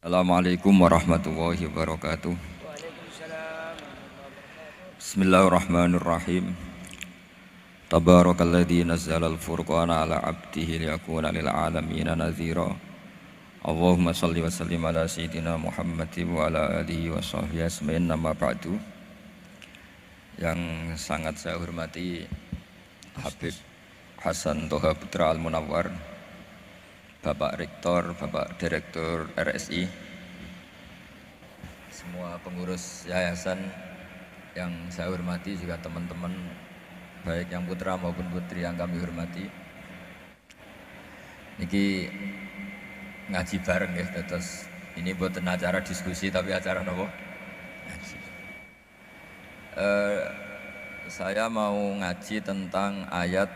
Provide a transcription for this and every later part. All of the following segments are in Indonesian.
Assalamualaikum warahmatullahi wabarakatuh. Bismillahirrahmanirrahim. Tabarakalladzi nazzalal furqana ala 'abdihi liyakuna lil 'alamin nadhira. Allahumma shalli wa sallim ala sayyidina Muhammadin wa ala alihi wa sahbihi ajmain. Amma ba'du. Yang sangat saya hormati Habib Hasan Toha Putra Al-Munawwar, Bapak Rektor, Bapak Direktur RSI, semua pengurus yayasan yang saya hormati, juga teman-teman baik yang putra maupun putri yang kami hormati. Niki ngaji bareng ya, terus ini buatan acara diskusi tapi acara nopo? Ngaji. Saya mau ngaji tentang ayat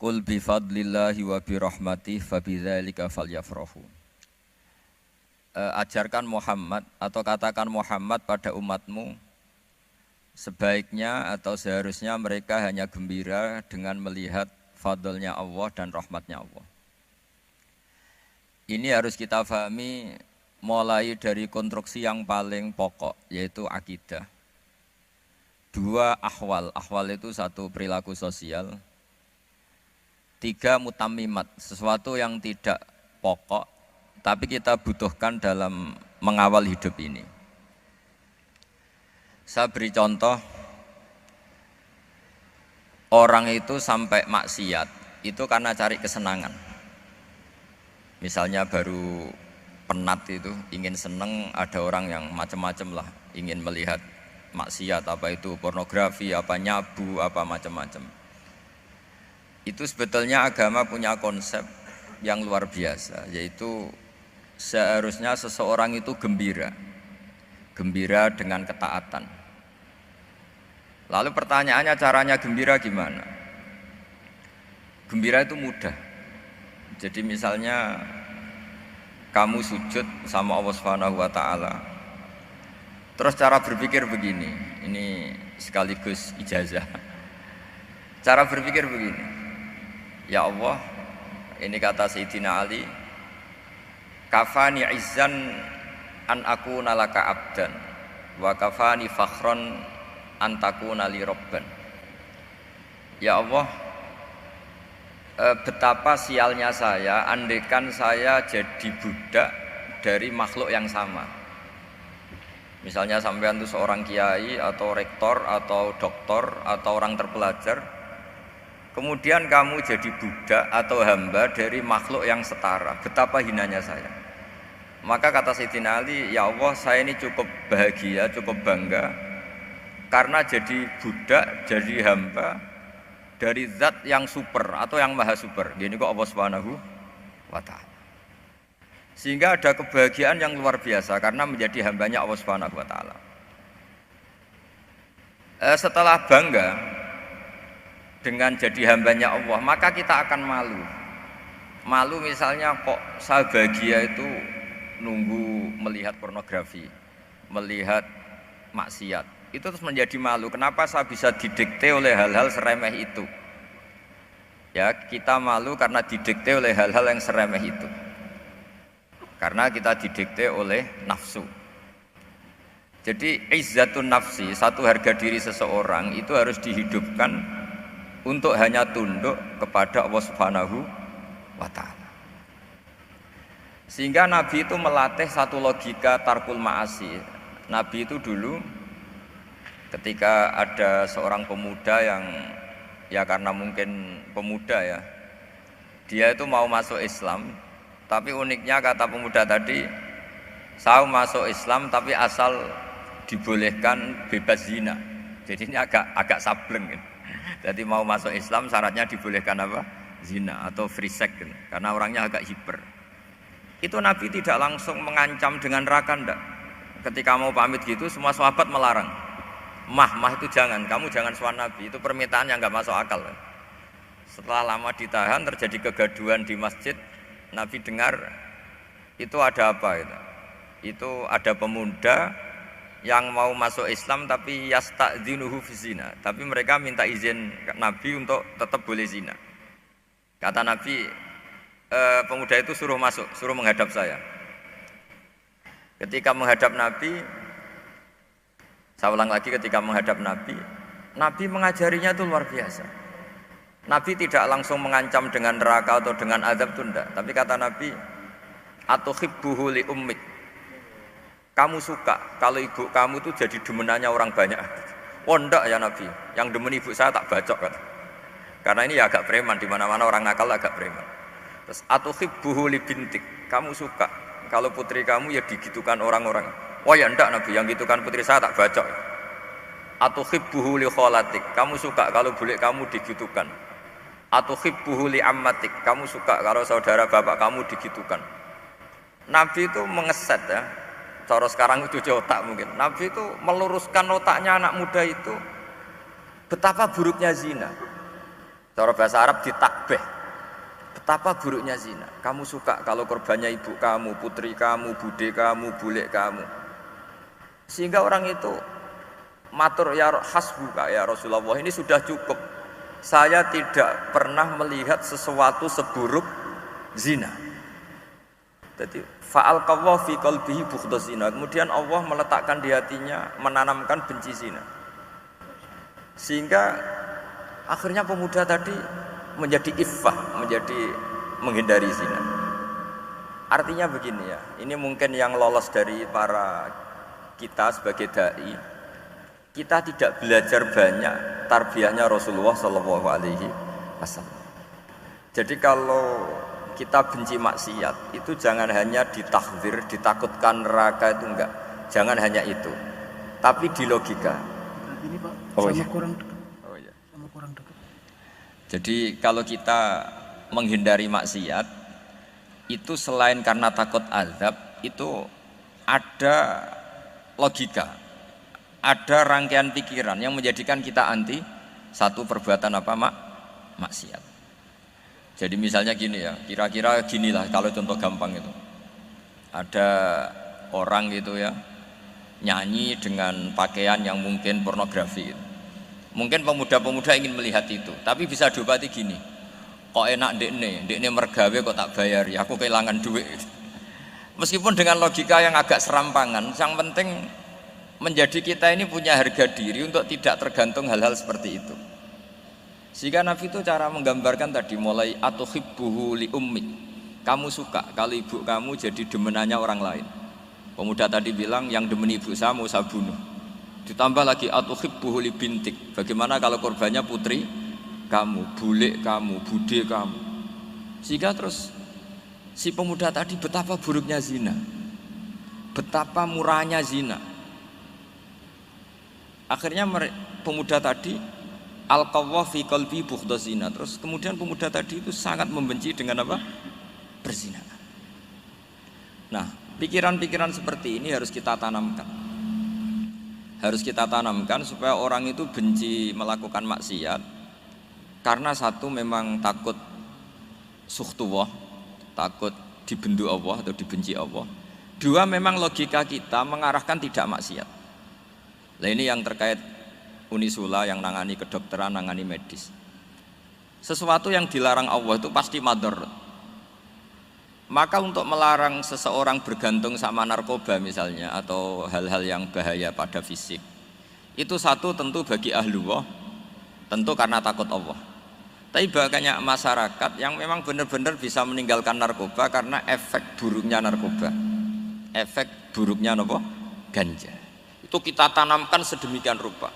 Qul bifadlillahi wa birahmatih fabidzalika falyafrahu. Ajarkan Muhammad atau katakan Muhammad pada umatmu, sebaiknya atau seharusnya mereka hanya gembira dengan melihat fadlnya Allah dan rahmatnya Allah. Ini harus kita pahami mulai dari konstruksi yang paling pokok, yaitu akidah. Dua ahwal itu satu perilaku sosial. Tiga mutammimat, sesuatu yang tidak pokok tapi kita butuhkan dalam mengawal hidup ini. Saya beri contoh, orang itu sampai maksiat itu karena cari kesenangan. Misalnya baru penat itu, ingin seneng, ada orang yang macam-macam lah, ingin melihat maksiat, apa itu pornografi, apa nyabu, apa macam-macam. Itu sebetulnya agama punya konsep yang luar biasa, yaitu seharusnya seseorang itu gembira dengan ketaatan. Lalu pertanyaannya, caranya gembira gimana? Gembira itu mudah. Jadi misalnya kamu sujud sama Allah Subhanahu wa taala. Terus cara berpikir begini, ini sekaligus ijazah. Cara berpikir begini. Ya Allah, ini kata Sayyidina Ali, kafani izzan an akuna laka abdan wa kafani fakhron an takuna li robban. Ya Allah, betapa sialnya saya andaikan saya jadi budak dari makhluk yang sama. Misalnya sampean itu seorang kiai atau rektor atau doktor atau orang terpelajar, kemudian kamu jadi budak atau hamba dari makhluk yang setara, betapa hinanya saya. Maka kata Sayyidina Ali, ya Allah, saya ini cukup bahagia, cukup bangga karena jadi budak, jadi hamba dari zat yang super atau yang maha super. Gini kok Allah Subhanahu wa ta'ala. Sehingga ada kebahagiaan yang luar biasa karena menjadi hambanya Allah Subhanahu wa ta'ala. Setelah bangga dengan jadi hambanya Allah, maka kita akan malu. Malu misalnya, kok saya bahagia itu nunggu melihat pornografi, melihat maksiat. Itu terus menjadi malu. Kenapa saya bisa didikte oleh hal-hal seremeh itu? Ya, kita malu karena didikte oleh hal-hal yang seremeh itu. Karena kita didikte oleh nafsu. Jadi izzatun nafsi, satu harga diri seseorang itu harus dihidupkan untuk hanya tunduk kepada Allah Subhanahu wa ta'ala. Sehingga Nabi itu melatih satu logika tarkul ma'asi. Nabi itu dulu ketika ada seorang pemuda yang, ya karena mungkin pemuda ya, dia itu mau masuk Islam, tapi uniknya kata pemuda tadi, saya masuk Islam tapi asal dibolehkan bebas zina. Jadi ini agak sableng gitu. Jadi mau masuk Islam syaratnya dibolehkan apa? Zina atau free sex gitu. Karena orangnya agak hiper. Itu Nabi tidak langsung mengancam dengan neraka, enggak. Ketika mau pamit gitu semua sahabat melarang. Mah itu jangan, kamu jangan suan Nabi, itu permintaan yang enggak masuk akal. Setelah lama ditahan terjadi kegaduhan di masjid, Nabi dengar itu ada apa itu? Itu ada pemuda yang mau masuk Islam tapi yasta'dzinuhu fi zina, tapi mereka minta izin Nabi untuk tetap boleh zina. Kata Nabi, pemuda itu suruh masuk, suruh menghadap saya. Ketika menghadap Nabi, saya ulang lagi, ketika menghadap Nabi, Nabi mengajarinya itu luar biasa. Nabi tidak langsung mengancam dengan neraka atau dengan azab, itu enggak. Tapi kata Nabi, atuhibbuhu li ummik. Kamu suka kalau ibu kamu itu jadi demenannya orang banyak. Oh enggak ya Nabi, yang demen ibu saya tak bacok kan. Karena ini ya agak preman, di mana-mana orang nakal agak preman. Terus atuhibbuhu li bintik. Kamu suka kalau putri kamu ya digitukan orang-orang. Oh ya enggak Nabi, yang gitukan putri saya tak bacok. Atuhibbuhu li kholatik. Kamu suka kalau bule kamu digitukan. Atuhibbuhu li ammatik. Kamu suka kalau saudara bapak kamu digitukan. Nabi itu mengeset ya. Cara sekarang itu otak mungkin. Nabi itu meluruskan otaknya anak muda itu betapa buruknya zina. Cara bahasa Arab ditakbih. Betapa buruknya zina. Kamu suka kalau korbannya ibu kamu, putri kamu, bude kamu, bule kamu. Sehingga orang itu matur ya hasbuka ya Rasulullah, ini sudah cukup. Saya tidak pernah melihat sesuatu seburuk zina. Jadi fa'alqallahu fi qalbihi bughdaz zina. Kemudian Allah meletakkan di hatinya, menanamkan benci zina. Sehingga akhirnya pemuda tadi menjadi iffah, menjadi menghindari zina. Artinya begini ya, ini mungkin yang lolos dari para kita sebagai dai, kita tidak belajar banyak tarbiyahnya Rasulullah Shallallahu Alaihi Wasallam. Jadi kalau kita benci maksiat itu jangan hanya ditahdzir, ditakutkan neraka, itu enggak. Jangan hanya itu, tapi di logika. Ini Pak, Oh, sama iya. kurang dekat. Oh, iya. Sama kurang dekat. Jadi kalau kita menghindari maksiat itu selain karena takut azab, itu ada logika, ada rangkaian pikiran yang menjadikan kita anti satu perbuatan apa maksiat. Jadi misalnya gini ya, kira-kira ginilah kalau contoh gampang itu. Ada orang gitu ya, nyanyi dengan pakaian yang mungkin pornografi gitu. Mungkin pemuda-pemuda ingin melihat itu, tapi bisa diobati gini. Kok enak dekne mergawe kok tak bayari, aku kehilangan duit. Meskipun dengan logika yang agak serampangan, yang penting menjadi kita ini punya harga diri untuk tidak tergantung hal-hal seperti itu. Sehingga Nabi itu cara menggambarkan tadi mulai atuhibbuhu li ummik. Kamu suka kalau ibu kamu jadi demenannya orang lain. Pemuda tadi bilang yang demen ibu saya mau saya bunuh. Ditambah lagi atuhibbuhu li bintik. Bagaimana kalau korbannya putri kamu, bule kamu, bude kamu. Sehingga terus si pemuda tadi betapa buruknya zina, betapa murahnya zina. Akhirnya pemuda tadi alqawwa fi qalbi bughdaz zina. Terus kemudian pemuda tadi itu sangat membenci dengan apa? Perzinahan. Nah, pikiran-pikiran seperti ini harus kita tanamkan. Harus kita tanamkan supaya orang itu benci melakukan maksiat. Karena satu memang takut sukhtuwah, takut dibendu Allah atau dibenci Allah. Dua, memang logika kita mengarahkan tidak maksiat. Nah ini yang terkait Unisula yang nangani kedokteran, nangani medis. Sesuatu yang dilarang Allah itu pasti madharat. Maka untuk melarang seseorang bergantung sama narkoba misalnya atau hal-hal yang bahaya pada fisik, itu satu tentu bagi ahlullah, tentu karena takut Allah. Tapi banyak masyarakat yang memang benar-benar bisa meninggalkan narkoba karena efek buruknya narkoba, efek buruknya apa? Ganja. Itu kita tanamkan sedemikian rupa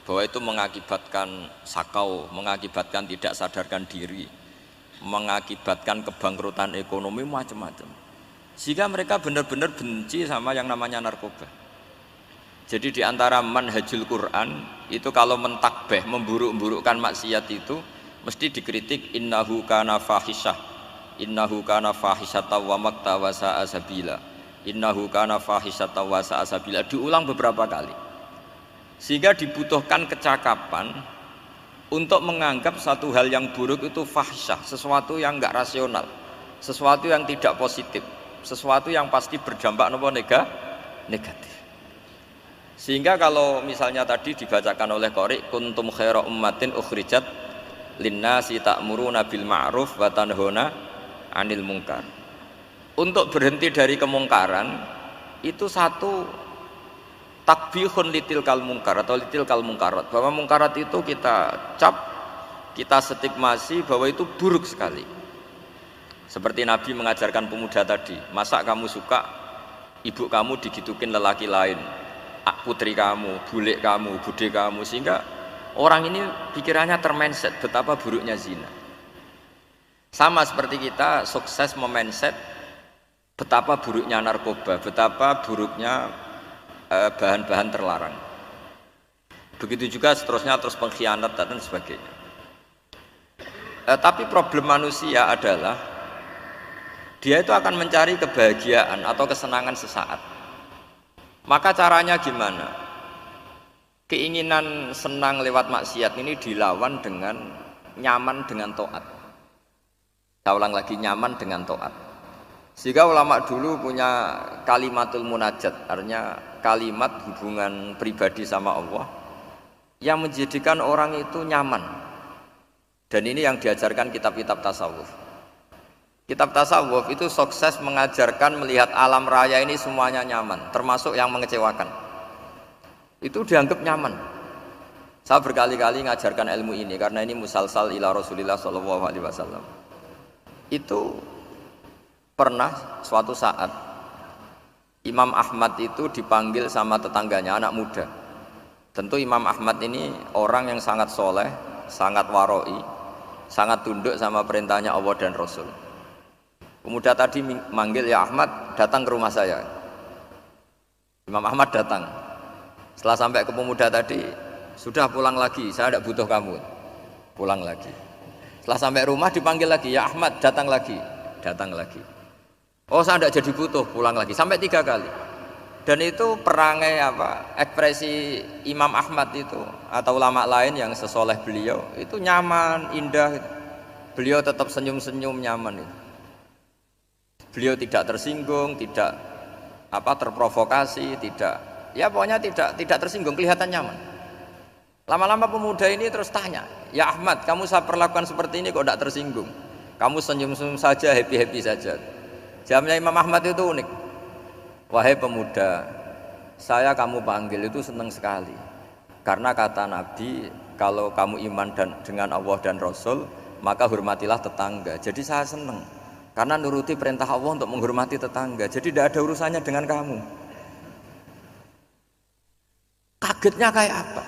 bahwa itu mengakibatkan sakau, mengakibatkan tidak sadarkan diri, mengakibatkan kebangkrutan ekonomi, macam-macam. Sehingga mereka benar-benar benci sama yang namanya narkoba. Jadi di antara manhajul Quran itu kalau mentakbih, memburuk-burukkan maksiat itu mesti dikritik innahu kana fahisyah, innahu kana fahisyata wa makta wa sa'a sabila, innahu kana fahisyata wa sa'a sabila, diulang beberapa kali. Sehingga dibutuhkan kecakapan untuk menganggap satu hal yang buruk itu fahsyah, sesuatu yang enggak rasional, sesuatu yang tidak positif, sesuatu yang pasti berdampak negatif. Sehingga kalau misalnya tadi dibacakan oleh Qori kuntum khaira ummatin ukhrijat linnasi ta'muruna bil ma'ruf wa tanhauna 'anil munkar. Untuk berhenti dari kemungkaran itu satu takbihun litilkal munkar atau litilkal munkarat, bahwa munkarat itu kita cap, kita stigmasi bahwa itu buruk sekali. Seperti Nabi mengajarkan pemuda tadi, masa kamu suka ibu kamu digitukin lelaki lain, putri kamu, bulik kamu, bude kamu, sehingga orang ini pikirannya termindset betapa buruknya zina. Sama seperti kita sukses memindset betapa buruknya narkoba, betapa buruknya bahan-bahan terlarang. Begitu juga seterusnya, terus pengkhianat dan sebagainya. Tapi problem manusia adalah dia itu akan mencari kebahagiaan atau kesenangan sesaat. Maka caranya gimana? Keinginan senang lewat maksiat ini dilawan dengan nyaman dengan taat. Saya ulang lagi, nyaman dengan taat. Sehingga ulama dulu punya kalimatul munajat, artinya kalimat hubungan pribadi sama Allah yang menjadikan orang itu nyaman. Dan ini yang diajarkan kitab-kitab tasawuf. Kitab tasawuf itu sukses mengajarkan melihat alam raya ini semuanya nyaman, termasuk yang mengecewakan. Itu dianggap nyaman. Saya berkali-kali mengajarkan ilmu ini karena ini musalsal ila Rasulillah SAW. Itu pernah suatu saat Imam Ahmad itu dipanggil sama tetangganya, anak muda. Tentu Imam Ahmad ini orang yang sangat soleh, sangat waroi, sangat tunduk sama perintahnya Allah dan Rasul. Pemuda tadi manggil, ya Ahmad, datang ke rumah saya. Imam Ahmad datang. Setelah sampai ke pemuda tadi, sudah pulang lagi, saya tidak butuh kamu. Pulang lagi. Setelah sampai rumah dipanggil lagi, ya Ahmad, datang lagi. Datang lagi. Oh, saya tidak jadi butuh, pulang lagi. Sampai 3 kali. Dan itu perangai ekspresi Imam Ahmad itu atau ulama lain yang sesoleh beliau itu nyaman, indah. Beliau tetap senyum-senyum, nyaman itu. Beliau tidak tersinggung, tidak terprovokasi, pokoknya tidak tersinggung, kelihatan nyaman. Lama-lama pemuda ini terus tanya, ya Ahmad, kamu saya perlakukan seperti ini kok tidak tersinggung? Kamu senyum-senyum saja, happy-happy saja. Jawabnya Imam Ahmad itu unik. Wahai pemuda, saya kamu panggil itu senang sekali. Karena kata Nabi, kalau kamu iman dengan Allah dan Rasul, maka hormatilah tetangga. Jadi saya senang. Karena nuruti perintah Allah untuk menghormati tetangga. Jadi tidak ada urusannya dengan kamu. Kagetnya kayak apa?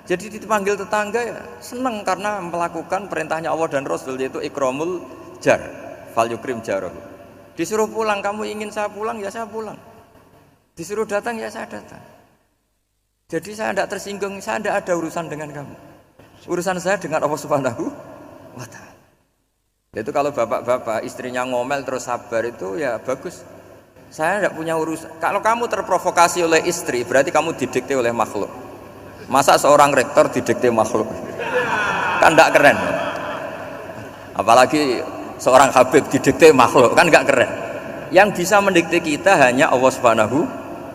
Jadi dipanggil tetangga ya senang karena melakukan perintahnya Allah dan Rasul, yaitu ikramul jar, fal yukrim jarahu. Disuruh pulang, kamu ingin saya pulang, ya saya pulang. Disuruh datang, ya saya datang. Jadi saya tidak tersinggung, saya tidak ada urusan dengan kamu. Urusan saya dengan Allah Subhanahu wa Ta'ala. Itu kalau bapak-bapak istrinya ngomel terus sabar itu ya bagus. Saya tidak punya urusan. Kalau kamu terprovokasi oleh istri, berarti kamu didikte oleh makhluk. Masa seorang rektor didikte makhluk? Kan tidak keren. Apalagi seorang Habib didikte makhluk, kan enggak keren. Yang bisa mendikte kita hanya Allah Subhanahu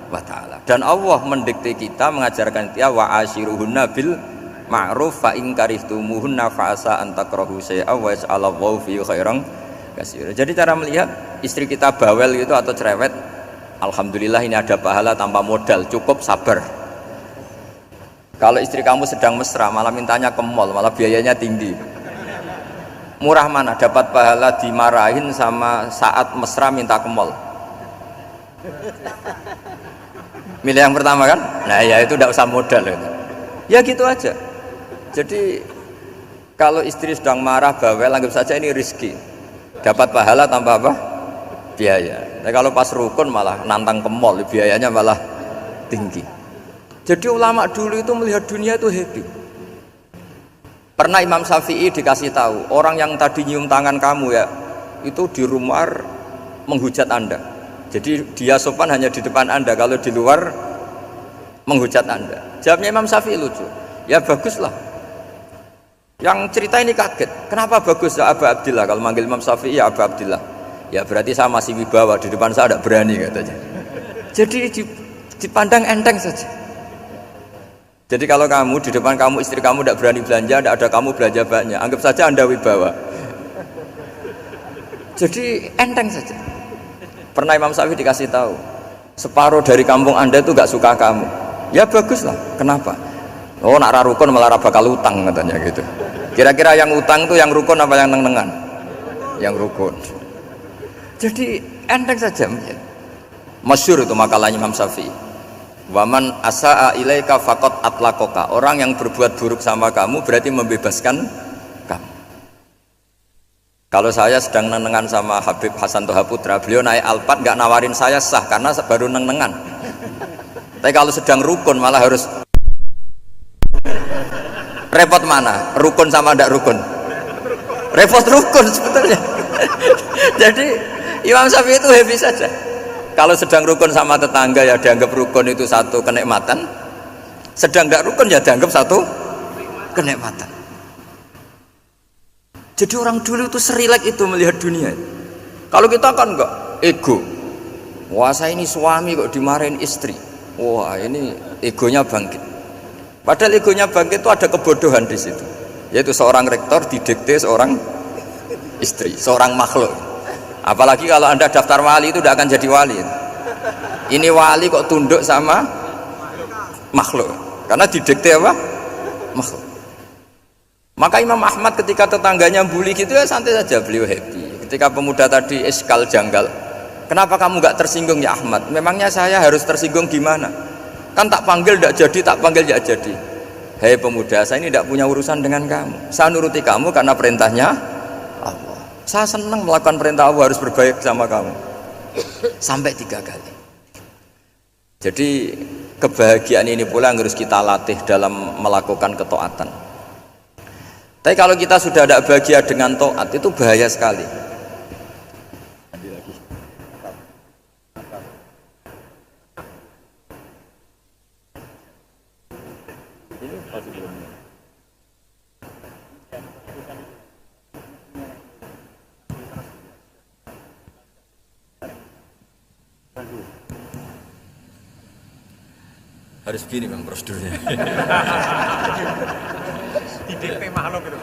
wa Ta'ala. Dan Allah mendikte kita, mengajarkan kita wa ashiruhunna bil ma'ruf fa in karihtumuhunna fa asa an takrahu syai'a wa yaj'alallahu fi khairan katsira. Jadi cara melihat istri kita bawel gitu atau cerewet, alhamdulillah ini ada pahala tanpa modal, cukup sabar. Kalau istri kamu sedang mesra malah mintanya ke mall, malah biayanya tinggi. Murah mana dapat pahala dimarahin sama saat mesra minta ke mall? Milih yang pertama kan? Nah ya itu tidak usah modal itu. Ya gitu aja. Jadi kalau istri sedang marah bawel, anggap saja ini rezeki. Dapat pahala tanpa apa? Biaya. Nah, kalau pas rukun malah nantang ke mall, biayanya malah tinggi. Jadi ulama dulu itu melihat dunia itu happy. Pernah Imam Syafi'i dikasih tahu, orang yang tadi nyium tangan kamu ya, itu di rumah menghujat Anda. Jadi dia sopan hanya di depan Anda, kalau di luar menghujat Anda. Jawabnya Imam Syafi'i lucu, ya baguslah. Yang cerita ini kaget, kenapa bagus ya Aba Abdillah? Kalau manggil Imam Syafi'i ya Aba Abdillah. Ya berarti saya masih wibawa, di depan saya tidak berani katanya. Jadi dipandang enteng saja. Jadi kalau kamu di depan kamu istri kamu tidak berani belanja, tidak ada kamu belanja banyak, anggap saja Anda wibawa. Jadi enteng saja. Pernah Imam Syafi'i dikasih tahu, separuh dari kampung Anda itu gak suka kamu. Ya bagus lah, kenapa? Oh nak rukun malah bakal utang katanya gitu. Kira-kira yang utang tuh yang rukun apa yang neng-nengan? Yang rukun. Jadi enteng saja. Masyhur itu makalahnya Imam Syafi'i. Waman asa'a ilaika faqad atlaqaka. Orang yang berbuat buruk sama kamu berarti membebaskan kamu. Kalau saya sedang nenengan sama Habib Hasan Toha Putra, beliau naik Alphard nggak nawarin saya sah karena baru nenengan. Tapi kalau sedang rukun malah harus repot mana? Rukun sama ndak rukun? Repot rukun sebetulnya. Jadi Imam Syafi'i itu happy saja. Kalau sedang rukun sama tetangga ya dianggap rukun itu satu kenikmatan, sedang tidak rukun ya dianggap satu kenikmatan. Jadi orang dulu itu serilek itu melihat dunia. Kalau kita kan enggak, ego. Wah saya ini suami kok dimarahin istri. Wah ini egonya bangkit. Padahal egonya bangkit itu ada kebodohan di situ. Yaitu seorang rektor didikte seorang istri, seorang makhluk. Apalagi kalau Anda daftar wali itu tidak akan jadi wali. Ini wali kok tunduk sama makhluk. Karena didikte apa? Makhluk. Maka Imam Ahmad ketika tetangganya bully gitu ya santai saja, beliau happy. Ketika pemuda tadi eskal janggal, kenapa kamu gak tersinggung ya Ahmad? Memangnya saya harus tersinggung gimana? Kan tak panggil tidak jadi, tak panggil tidak jadi. Hei pemuda, saya ini tidak punya urusan dengan kamu. Saya nuruti kamu karena perintahnya Allah. Saya senang melakukan perintah Allah, harus berbaik sama kamu. Sampai 3 kali. Jadi kebahagiaan ini pula yang harus kita latih dalam melakukan ketaatan. Tapi kalau kita sudah tidak bahagia dengan taat itu bahaya sekali. Harus begini bang prosedurnya. Didikte makhluk itu.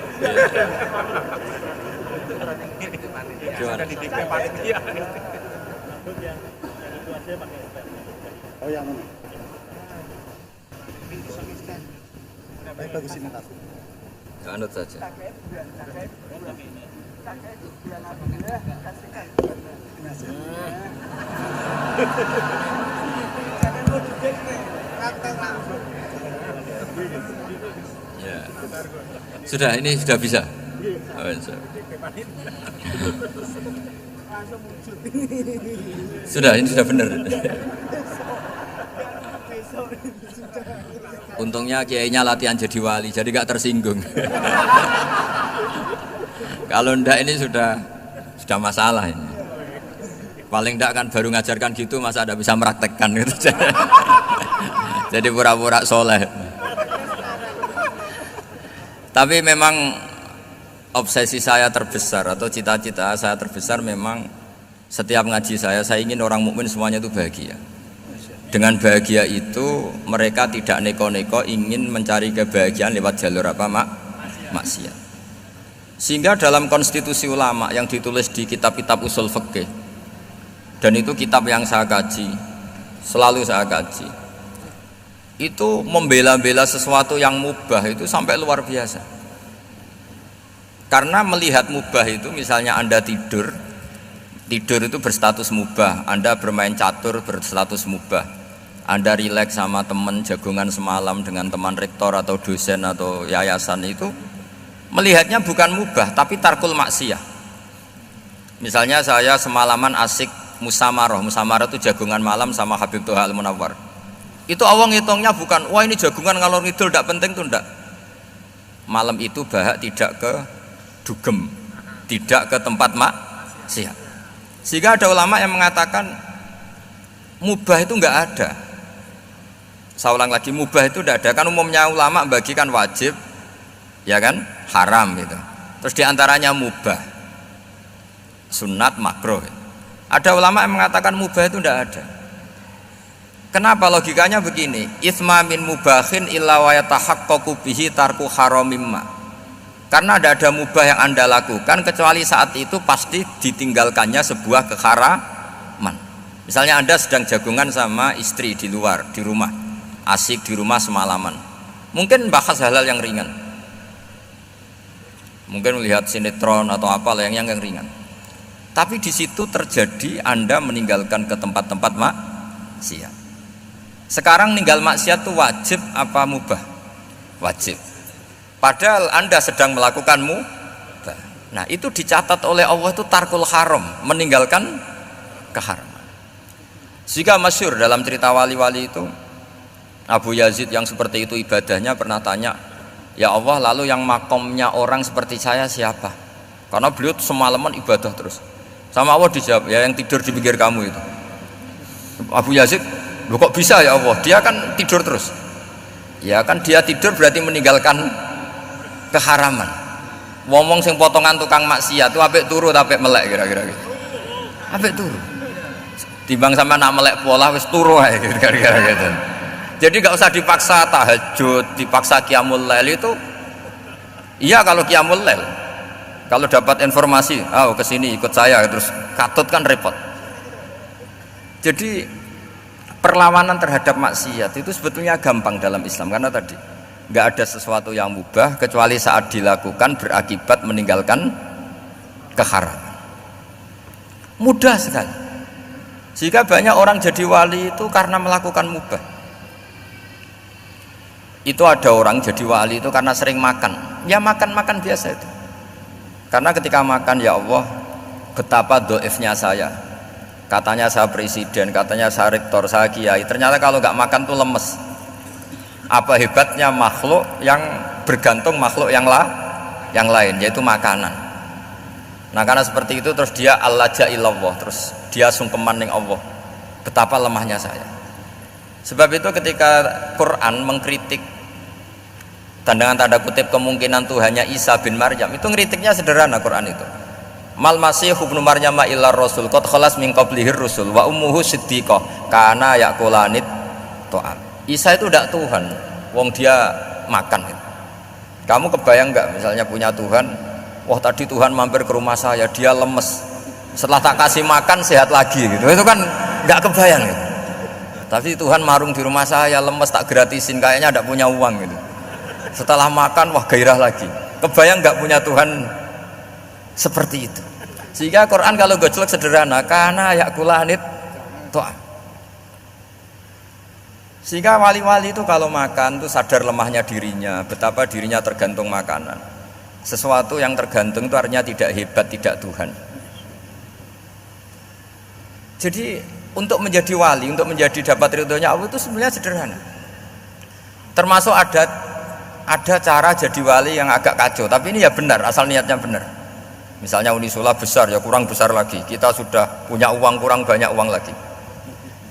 Gimana? Didikte panitia. Oh yang mana? Baik bagus ini tas. Anut saja. Ya. Sudah, ini sudah bisa. Oh, sudah, ini sudah benar. Untungnya kiainya latihan jadi wali, jadi gak tersinggung. Kalau ndak ini sudah masalah ini. Paling ndak kan baru ngajarkan gitu, masa ada bisa meraktekkan gitu. Jadi pura-pura soleh. Tapi memang obsesi saya terbesar atau cita-cita saya terbesar memang setiap ngaji saya ingin orang mukmin semuanya itu bahagia. Dengan bahagia itu mereka tidak neko-neko ingin mencari kebahagiaan lewat jalur apa maksiat. Sehingga dalam konstitusi ulama yang ditulis di kitab-kitab usul fikih, dan itu kitab yang saya kaji, selalu saya kaji, itu membela-bela sesuatu yang mubah itu sampai luar biasa. Karena melihat mubah itu, misalnya Anda tidur itu berstatus mubah, Anda bermain catur berstatus mubah, Anda rileks sama teman jagungan semalam dengan teman rektor atau dosen atau yayasan, itu melihatnya bukan mubah tapi tarkul maksiyah. Misalnya saya semalaman asik musamarah itu jagungan malam sama Habib Toha Al-Munawwar. Itu awang hitungnya bukan, wah ini jagungan ngalor ngidul tidak penting tuh, enggak. Malam itu bahak tidak ke dugem, tidak ke tempat maksiat. Sehingga ada ulama yang mengatakan mubah itu enggak ada. Saya ulang lagi, mubah itu enggak ada. Kan umumnya ulama bagikan wajib, ya kan, haram gitu. Terus diantaranya mubah, sunat, makruh. Ada ulama yang mengatakan mubah itu enggak ada. Kenapa logikanya begini? Itsma min mubahin illa wa yatahaqqaqu bihi tarku haramimma. Karena tidak ada mubah yang Anda lakukan kecuali saat itu pasti ditinggalkannya sebuah keharaman. Misalnya Anda sedang jagungan sama istri di luar, di rumah, asik di rumah semalaman. Mungkin bahas hal-hal yang ringan. Mungkin melihat sinetron atau apalah yang ringan. Tapi di situ terjadi Anda meninggalkan ke tempat-tempat maksiat. Sekarang ninggal maksiat itu wajib apa mubah? Wajib. Padahal Anda sedang melakukan mubah. Nah, itu dicatat oleh Allah itu tarkul haram, meninggalkan keharaman. Jika masyhur dalam cerita wali-wali itu, Abu Yazid yang seperti itu ibadahnya pernah tanya, "Ya Allah, lalu yang makomnya orang seperti saya siapa?" Karena beliau semalaman ibadah terus. Sama Allah dijawab, "Ya yang tidur di pinggir kamu itu." Abu Yazid, "Loh kok bisa ya Allah? Dia kan tidur terus." Ya kan dia tidur berarti meninggalkan keharaman. Wong sing potongan tukang maksiat itu apik turu apik melek kira-kira gitu. Apik turu. Timbang sama nak melek pola wis turu ae kira-kira gitu. Jadi enggak usah dipaksa tahajud, dipaksa qiyamul lail itu. Iya kalau qiyamul lail. Kalau dapat informasi, kesini ikut saya terus katut kan repot. Jadi perlawanan terhadap maksiat itu sebetulnya gampang dalam Islam karena tadi nggak ada sesuatu yang mubah kecuali saat dilakukan berakibat meninggalkan keharaman. Mudah sekali. Jika banyak orang jadi wali itu karena melakukan mubah. Itu ada orang jadi wali itu karena sering makan. Ya makan biasa itu. Karena ketika makan, ya Allah, betapa doifnya saya. Katanya saya presiden, katanya saya rektor, saya kiai. Ternyata kalau nggak makan tuh lemes. Apa hebatnya makhluk yang bergantung makhluk yang lain, yaitu makanan. Nah karena seperti itu terus dia allaja ilallah, terus dia sungkeman ning Allah. Betapa lemahnya saya. Sebab itu ketika Quran mengkritik dengan tanda kutip kemungkinan Tuhannya Isa bin Maryam, itu ngeritiknya sederhana Quran itu. Mal masih ibnu Maryam illa rasul qad khalas min qablihir rusul wa ummuhu siddiqah kana yaqulanit ta'am. Isa itu tidak Tuhan, wong dia makan gitu. Kamu kebayang nggak misalnya punya Tuhan, wah tadi Tuhan mampir ke rumah saya, dia lemes, setelah tak kasih makan sehat lagi gitu. Itu kan nggak kebayang gitu. Tapi Tuhan marung di rumah saya, lemes tak gratisin, kayaknya tidak punya uang gitu. Setelah makan wah gairah lagi. Kebayang nggak punya Tuhan seperti itu. Sehingga Quran kalau gojlok sederhana, karena yakulanit to'am. Sehingga wali-wali itu kalau makan itu sadar lemahnya dirinya, betapa dirinya tergantung makanan. Sesuatu yang tergantung itu artinya tidak hebat, tidak Tuhan. Jadi untuk menjadi wali, untuk menjadi dapat ridhonya Allah itu sebenarnya sederhana. Termasuk ada cara jadi wali yang agak kacau, tapi ini ya benar, asal niatnya benar. Misalnya Unisula besar, ya kurang besar lagi. Kita sudah punya uang, kurang banyak uang lagi.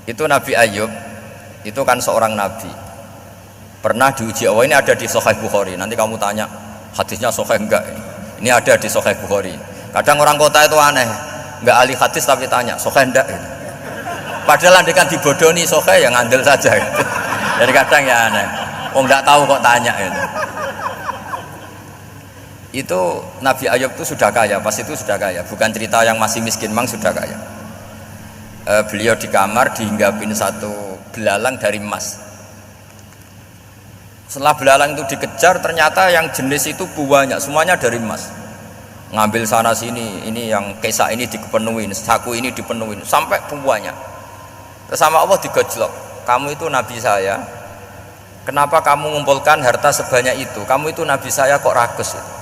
Itu Nabi Ayub, itu kan seorang nabi. Pernah diuji Allah, ini ada di Sahih Bukhari. Nanti kamu tanya, hadisnya sahih enggak? Ini ada di Sahih Bukhari. Kadang orang kota itu aneh, enggak ahli hadis tapi tanya, sahih enggak? Padahal andekan dibodoni sahih yang ngandel saja. Jadi kadang ya aneh. Oh enggak tahu kok tanya itu. Itu Nabi Ayub itu sudah kaya, pas itu sudah kaya, bukan cerita yang masih miskin, memang sudah kaya. Beliau di kamar dihinggapin satu belalang dari emas. Setelah belalang itu dikejar, ternyata yang jenis itu banyak, semuanya dari emas. Ngambil sana sini, ini yang kesak ini dipenuhin, saku ini dipenuhin, sampai banyak. Terus sama Allah digojlok, kamu itu nabi saya, kenapa kamu mengumpulkan harta sebanyak itu? Kamu itu nabi saya kok rakus itu?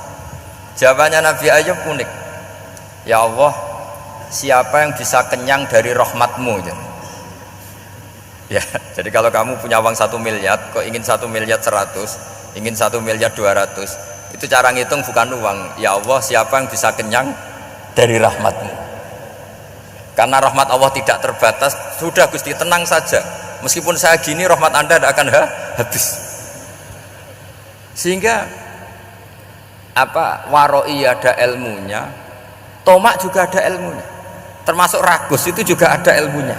Jawabannya Nabi Ayub unik. Ya Allah, siapa yang bisa kenyang dari rahmatmu? Ya, jadi kalau kamu punya uang 1 miliar, kok ingin 1 miliar 100, ingin 1 miliar 200, itu cara ngitung bukan uang. Ya Allah, siapa yang bisa kenyang dari rahmatmu? Karena rahmat Allah tidak terbatas. Sudah Gusti, tenang saja. Meskipun saya gini, rahmat Anda tidak akan habis. Sehingga waroi ada ilmunya, tomak juga ada ilmunya, termasuk ragus itu juga ada ilmunya.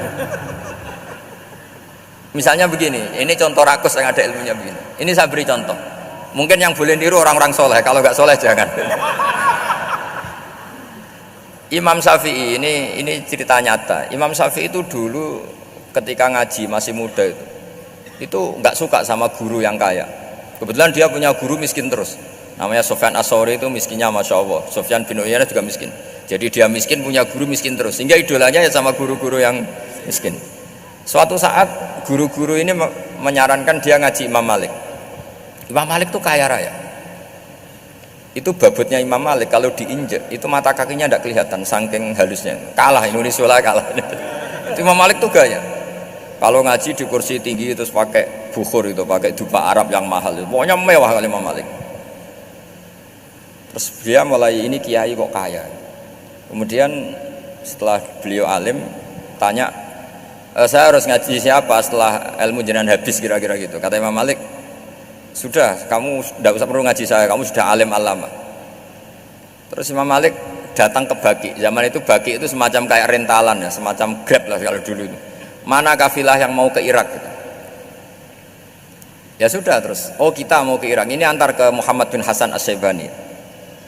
Misalnya begini, ini contoh rakus yang ada ilmunya begini. Ini saya beri contoh. Mungkin yang boleh niru orang-orang soleh, kalau nggak soleh jangan. Imam Syafi'i ini cerita nyata. Imam Syafi'i itu dulu ketika ngaji masih muda itu nggak suka sama guru yang kaya. Kebetulan dia punya guru miskin terus. Namanya Sufyan As-Tsauri, itu miskinnya Masya Allah. Sufyan bin Uyainah juga miskin. Jadi dia miskin, punya guru miskin terus. Sehingga idolanya ya sama guru-guru yang miskin. Suatu saat guru-guru ini menyarankan dia ngaji Imam Malik. Imam Malik itu kaya raya. Itu babutnya Imam Malik kalau diinjek itu mata kakinya tidak kelihatan saking halusnya. Kalah Indonesia lah kalah. Itu Imam Malik tuh gaya. Kalau ngaji di kursi tinggi terus pakai bukhur itu, pakai dupa Arab yang mahal itu. Pokoknya mewah kali Imam Malik. Terus dia mulai ini kiai kok kaya. Kemudian setelah beliau alim tanya, saya harus ngaji siapa setelah ilmu jenengan habis kira-kira gitu. Kata Imam Malik, sudah kamu tidak usah perlu ngaji saya, kamu sudah alim alama. Terus Imam Malik datang ke Baki. Zaman itu Baki itu semacam kayak rentalan ya, semacam Grab lah kalau dulu itu. Mana kafilah yang mau ke Irak gitu. Ya sudah terus, oh kita mau ke Irak, ini antar ke Muhammad bin Hasan As-Syaibani.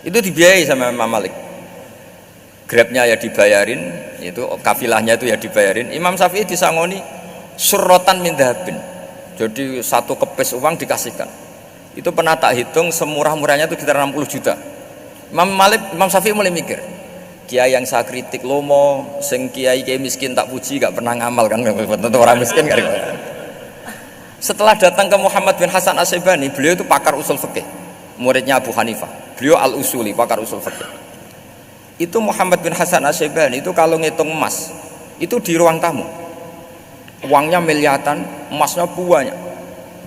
Itu dibiayai sama Imam Malik. Grabnya ya dibayarin, itu kafilahnya itu ya dibayarin. Imam Syafi'i disangoni surrotan min dhahabin. Jadi satu kepes uang dikasihkan. Itu pernah tak hitung semurah-murahnya itu sekitar 60 juta. Imam Syafi'i mulai mikir, kiai yang saya kritik lomo, sing kiai miskin tak puji, gak pernah ngamal kan, tentu orang miskin kan. Setelah datang ke Muhammad bin Hasan As-Syaibani, beliau itu pakar usul fikih, muridnya Abu Hanifah. Beliau al-usuli, pakar usul fikih. Itu Muhammad bin Hasan As-Syaibani itu kalau ngitung emas, itu di ruang tamu. Uangnya miliatan, emasnya banyak.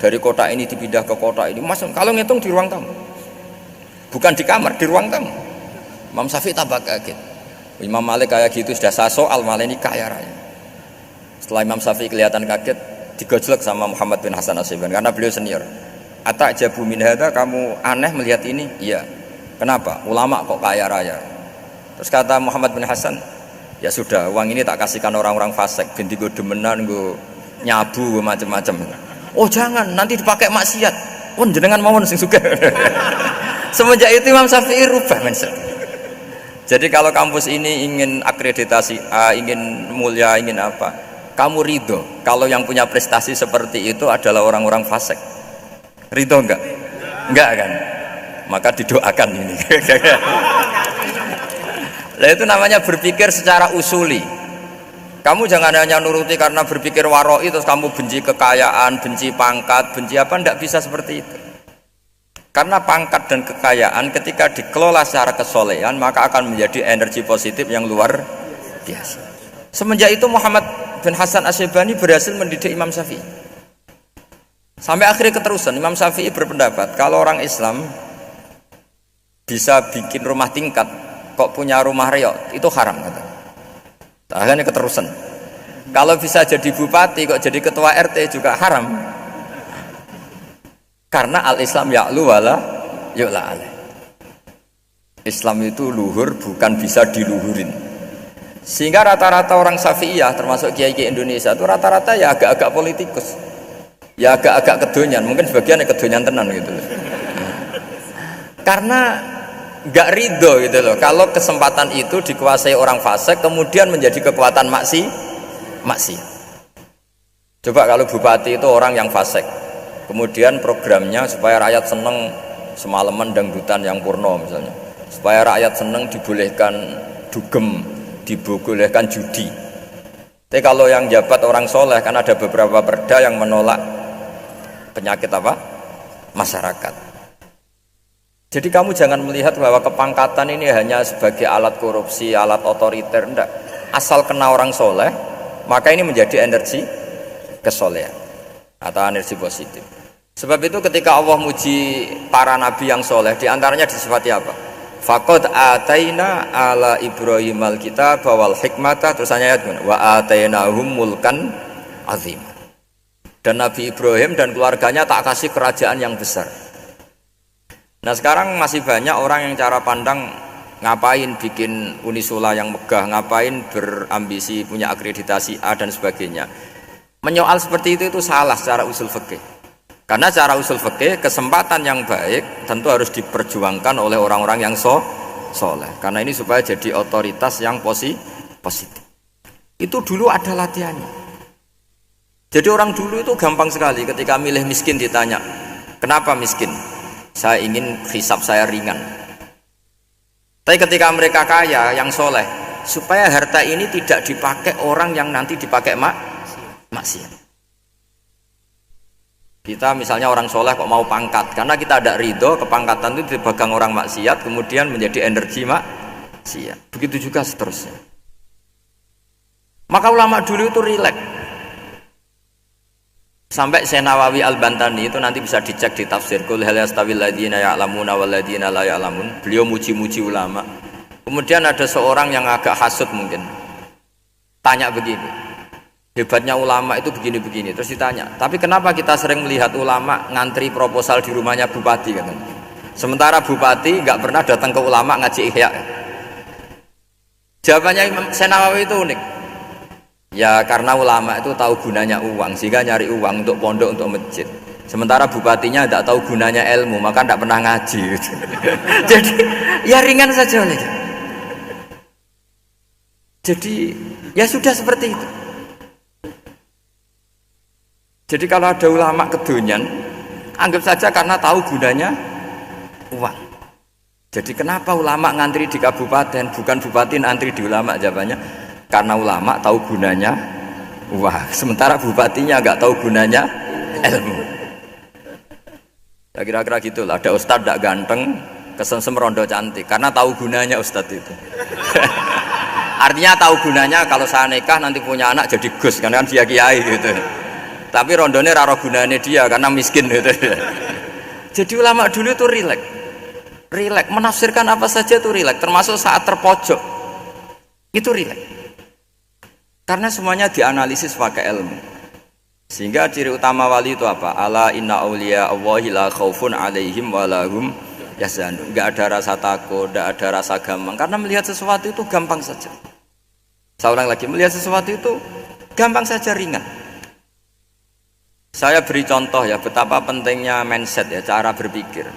Dari kota ini dipindah ke kota ini, emas kalau ngitung di ruang tamu. Bukan di kamar, di ruang tamu. Imam Syafi'i tambah kaget. Imam Malik kayak gitu sudah saya soal, malah ini kaya raya. Setelah Imam Syafi'i kelihatan kaget, digojlek sama Muhammad bin Hasan As-Syaibani karena beliau senior. Atajabu min hadza, kamu aneh melihat ini? Iya. Kenapa? Ulama kok kaya raya. Terus kata Muhammad bin Hasan, ya sudah, uang ini tak kasihkan orang-orang fasik, binti gue demenan, gue nyabu, gue macam-macam. Oh jangan, nanti dipakai maksiat. Oh jenengan mawon sing suka. Semenjak itu Imam Syafi'i rubah mindset. Jadi kalau kampus ini ingin akreditasi A, ingin mulia, ingin apa, kamu ridho kalau yang punya prestasi seperti itu adalah orang-orang fasik. Ridho enggak? Enggak kan? Maka didoakan ini. Nah itu namanya berpikir secara usuli. Kamu jangan hanya nuruti karena berpikir waroi terus kamu benci kekayaan, benci pangkat, benci apa, enggak bisa seperti itu. Karena pangkat dan kekayaan ketika dikelola secara kesolehan maka akan menjadi energi positif yang luar biasa. Semenjak itu Muhammad bin Hasan As-Syaibani berhasil mendidik Imam Syafi'i. Sampai akhirnya keterusan Imam Syafi'i berpendapat kalau orang Islam bisa bikin rumah tingkat kok punya rumah reok itu haram kata. Akhirnya keterusan. Kalau bisa jadi bupati kok jadi ketua RT juga haram. Karena al-Islam ya'lu wala yu'la alaih. Islam itu luhur bukan bisa diluhurin. Sehingga rata-rata orang Syafi'iyah termasuk kiai-kiai Indonesia itu rata-rata ya agak-agak politikus. Ya agak-agak kedonyan, mungkin sebagian kedonyan tenan gitu. Karena enggak ridho gitu loh. Kalau kesempatan itu dikuasai orang fasik kemudian menjadi kekuatan maksi. Coba kalau bupati itu orang yang fasik. Kemudian programnya supaya rakyat seneng semalaman dangdutan yang purno misalnya, supaya rakyat seneng dibolehkan dugem, dibolehkan judi. Tapi kalau yang jabat orang soleh kan ada beberapa perda yang menolak penyakit apa? Masyarakat. Jadi kamu jangan melihat bahwa kepangkatan ini hanya sebagai alat korupsi, alat otoriter, enggak. Asal kena orang soleh, maka ini menjadi energi kesolehan atau energi positif. Sebab itu ketika Allah muji para nabi yang soleh, diantaranya disifati apa? Faqad ataina ala Ibrahim al-kitab wal hikmata, terusannya ayat wa atainahum mulkan azim. Dan Nabi Ibrahim dan keluarganya tak kasih kerajaan yang besar. Nah sekarang masih banyak orang yang cara pandang ngapain bikin unisula yang megah, ngapain berambisi punya akreditasi A dan sebagainya. Menyoal seperti itu salah secara usul fikih. Karena secara usul fikih kesempatan yang baik tentu harus diperjuangkan oleh orang-orang yang soleh. Karena ini supaya jadi otoritas yang positif. Itu dulu ada latihannya. Jadi orang dulu itu gampang sekali ketika milih miskin ditanya, kenapa miskin? Saya ingin hisab saya ringan. Tapi ketika mereka kaya yang soleh, supaya harta ini tidak dipakai orang yang nanti dipakai maksiat. Kita misalnya orang soleh kok mau pangkat, karena kita ada ridho kepangkatan itu dipegang orang maksiat, kemudian menjadi energi maksiat. Begitu juga seterusnya. Maka ulama dulu itu rileks. Sampai Syekh Nawawi Al-Bantani itu nanti bisa dicek di tafsir Qul hal yastawil ladzina ya'lamuna wal ladzina la ya'lamun. Beliau muji-muji ulama. Kemudian ada seorang yang agak hasud mungkin. Tanya begini. Hebatnya ulama itu begini-begini. Terus ditanya, tapi kenapa kita sering melihat ulama ngantri proposal di rumahnya bupati katanya. Sementara bupati nggak pernah datang ke ulama ngaji ihya. Jawabannya Syekh Nawawi itu unik. Ya karena ulama itu tahu gunanya uang, sehingga nyari uang untuk pondok, untuk masjid. Sementara bupatinya tidak tahu gunanya ilmu, maka tidak pernah ngaji. Jadi ya ringan saja oleh. Jadi ya sudah seperti itu. Jadi kalau ada ulama kedonyan, anggap saja karena tahu gunanya uang. Jadi kenapa ulama ngantri di kabupaten, bukan bupati ngantri di ulama? Jawabannya karena ulama tahu gunanya uang, sementara bupatinya nggak tahu gunanya ilmu. Ya kira-kira gitulah. Ada ustadz tidak ganteng, kesensem rondo cantik, karena tahu gunanya ustadz itu. Artinya tahu gunanya kalau saya nikah nanti punya anak jadi gus, karena kan dia kiai gitu. Tapi rondone raro gunanya dia karena miskin gitu. Jadi ulama dulu itu rileks, menafsirkan apa saja itu rileks, termasuk saat terpojok itu rileks. Karena semuanya dianalisis pakai ilmu. Sehingga ciri utama wali itu apa? Ala inna awliya Allahi la khaufun alaihim walahum yahzanun. Enggak ada rasa takut, enggak ada rasa gampang. Karena melihat sesuatu itu gampang saja. Saya ulang lagi, melihat sesuatu itu gampang saja, ringan. Saya beri contoh ya betapa pentingnya mindset ya, cara berpikir.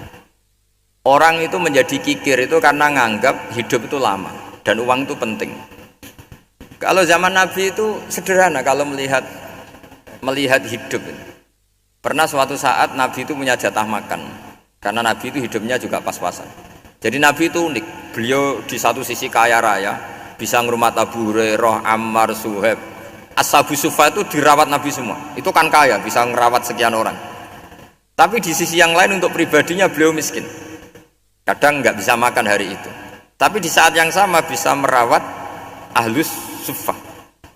Orang itu menjadi kikir itu karena nganggap hidup itu lama dan uang itu penting. Kalau zaman Nabi itu sederhana kalau melihat hidup. Pernah suatu saat Nabi itu punya jatah makan, karena Nabi itu hidupnya juga pas-pasan. Jadi Nabi itu unik. Beliau di satu sisi kaya raya, bisa ngurmat Abu Hurairah, Ammar, Suhaib. Ashabu Sufa itu dirawat Nabi semua. Itu kan kaya, bisa ngerawat sekian orang. Tapi di sisi yang lain untuk pribadinya beliau miskin. Kadang nggak bisa makan hari itu. Tapi di saat yang sama bisa merawat ahlus Sufa.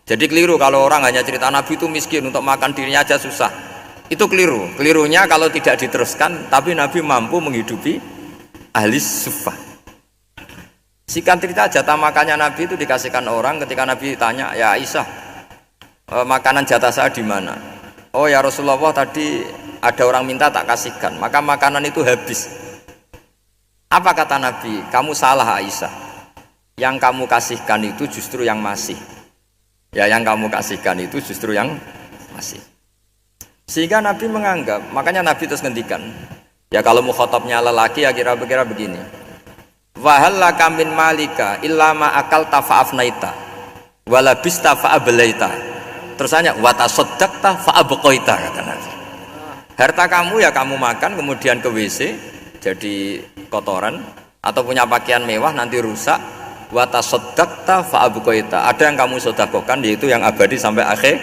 Jadi keliru kalau orang hanya cerita Nabi itu miskin, untuk makan dirinya aja susah. Itu keliru. Kelirunya kalau tidak diteruskan, tapi Nabi mampu menghidupi ahli Sufa. Singkat cerita, jatah makannya Nabi itu dikasihkan orang. Ketika Nabi ditanya, ya Aisyah, makanan jatah saya di mana? Oh ya Rasulullah, tadi ada orang minta tak kasihkan, maka makanan itu habis. Apa kata Nabi? Kamu salah Aisyah. Yang kamu kasihkan itu justru yang masih. Ya yang kamu kasihkan itu justru yang masih. Sehingga Nabi menganggap, makanya Nabi terus ngendikan. Ya kalau mukhatabnya lelaki ya kira-kira begini. Wahal laka min malika illa ma akalta fa'afnaita walabista fa'ablaita. Terus hanya wa tasaddaqta fa'abqaita kata Nabi. Harta kamu ya kamu makan kemudian ke WC jadi kotoran, atau punya pakaian mewah nanti rusak. Wa tasaddaqta fa'abqaita. Ada yang kamu sedekahkan, yaitu yang abadi sampai akhir.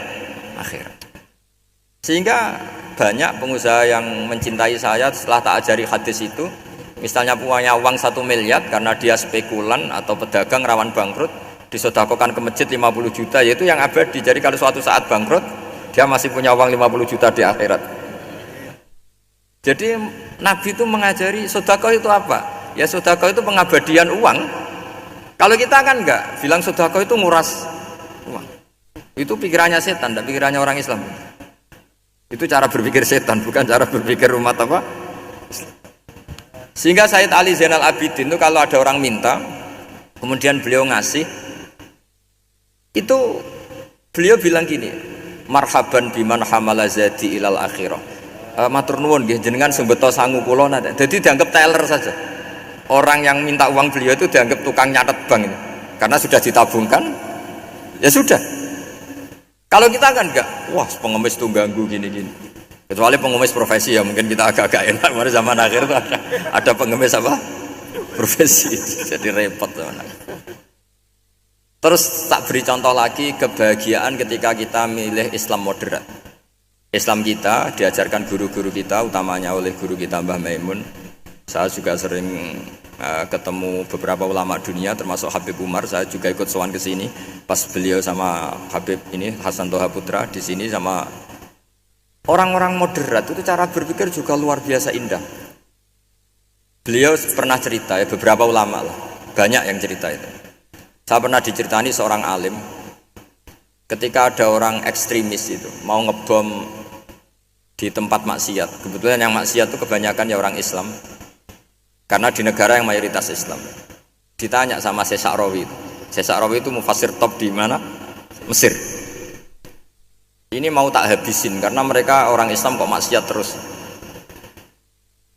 Sehingga banyak pengusaha yang mencintai saya setelah tak ajari hadis itu, misalnya punya uang 1 miliar karena dia spekulan atau pedagang rawan bangkrut, disedekahkan ke masjid 50 juta, yaitu yang abadi. Jadi kalau suatu saat bangkrut, dia masih punya uang 50 juta di akhirat. Jadi Nabi itu mengajari sedekah itu apa? Ya sedekah itu pengabadian uang. Kalau kita kan enggak, bilang sedekah itu nguras uang. Itu pikirannya setan, dan pikirannya orang Islam. Itu cara berpikir setan, bukan cara berpikir umat apa? Sehingga Sayyid Ali Zainal Abidin itu kalau ada orang minta, kemudian beliau ngasih, itu beliau bilang gini, marhaban biman hamala zadi ilal akhirah. Matur nuwun nggih jenengan sing beto sangu kula nate. Jadi dianggap teller saja. Orang yang minta uang beliau itu dianggap tukang nyatet bank ini. Karena sudah ditabungkan, ya sudah. Kalau kita kan enggak, wah pengemis tuh ganggu gini-gini. Kecuali pengemis profesi ya mungkin kita agak-agak enak. Pada zaman akhir itu ada pengemis apa? Profesi, jadi repot teman. Terus tak beri contoh lagi kebahagiaan ketika kita milih Islam moderat. Islam kita diajarkan guru-guru kita, utamanya oleh guru kita Mbah Maimun. Saya juga sering ketemu beberapa ulama dunia, termasuk Habib Umar. Saya juga ikut sowan ke sini pas beliau sama Habib ini Hasan Toha Putra di sini sama orang-orang moderat itu cara berpikir juga luar biasa indah. Beliau pernah cerita ya beberapa ulama lah, banyak yang cerita itu. Saya pernah diceritani seorang alim ketika ada orang ekstremis itu mau ngebom di tempat maksiat. Kebetulan yang maksiat itu kebanyakan ya orang Islam. Karena di negara yang mayoritas Islam. Ditanya sama Syekh Sa'rawi. Syekh Sa'rawi itu mufassir top di mana? Mesir. Ini mau tak habisin karena mereka orang Islam kok maksiat terus.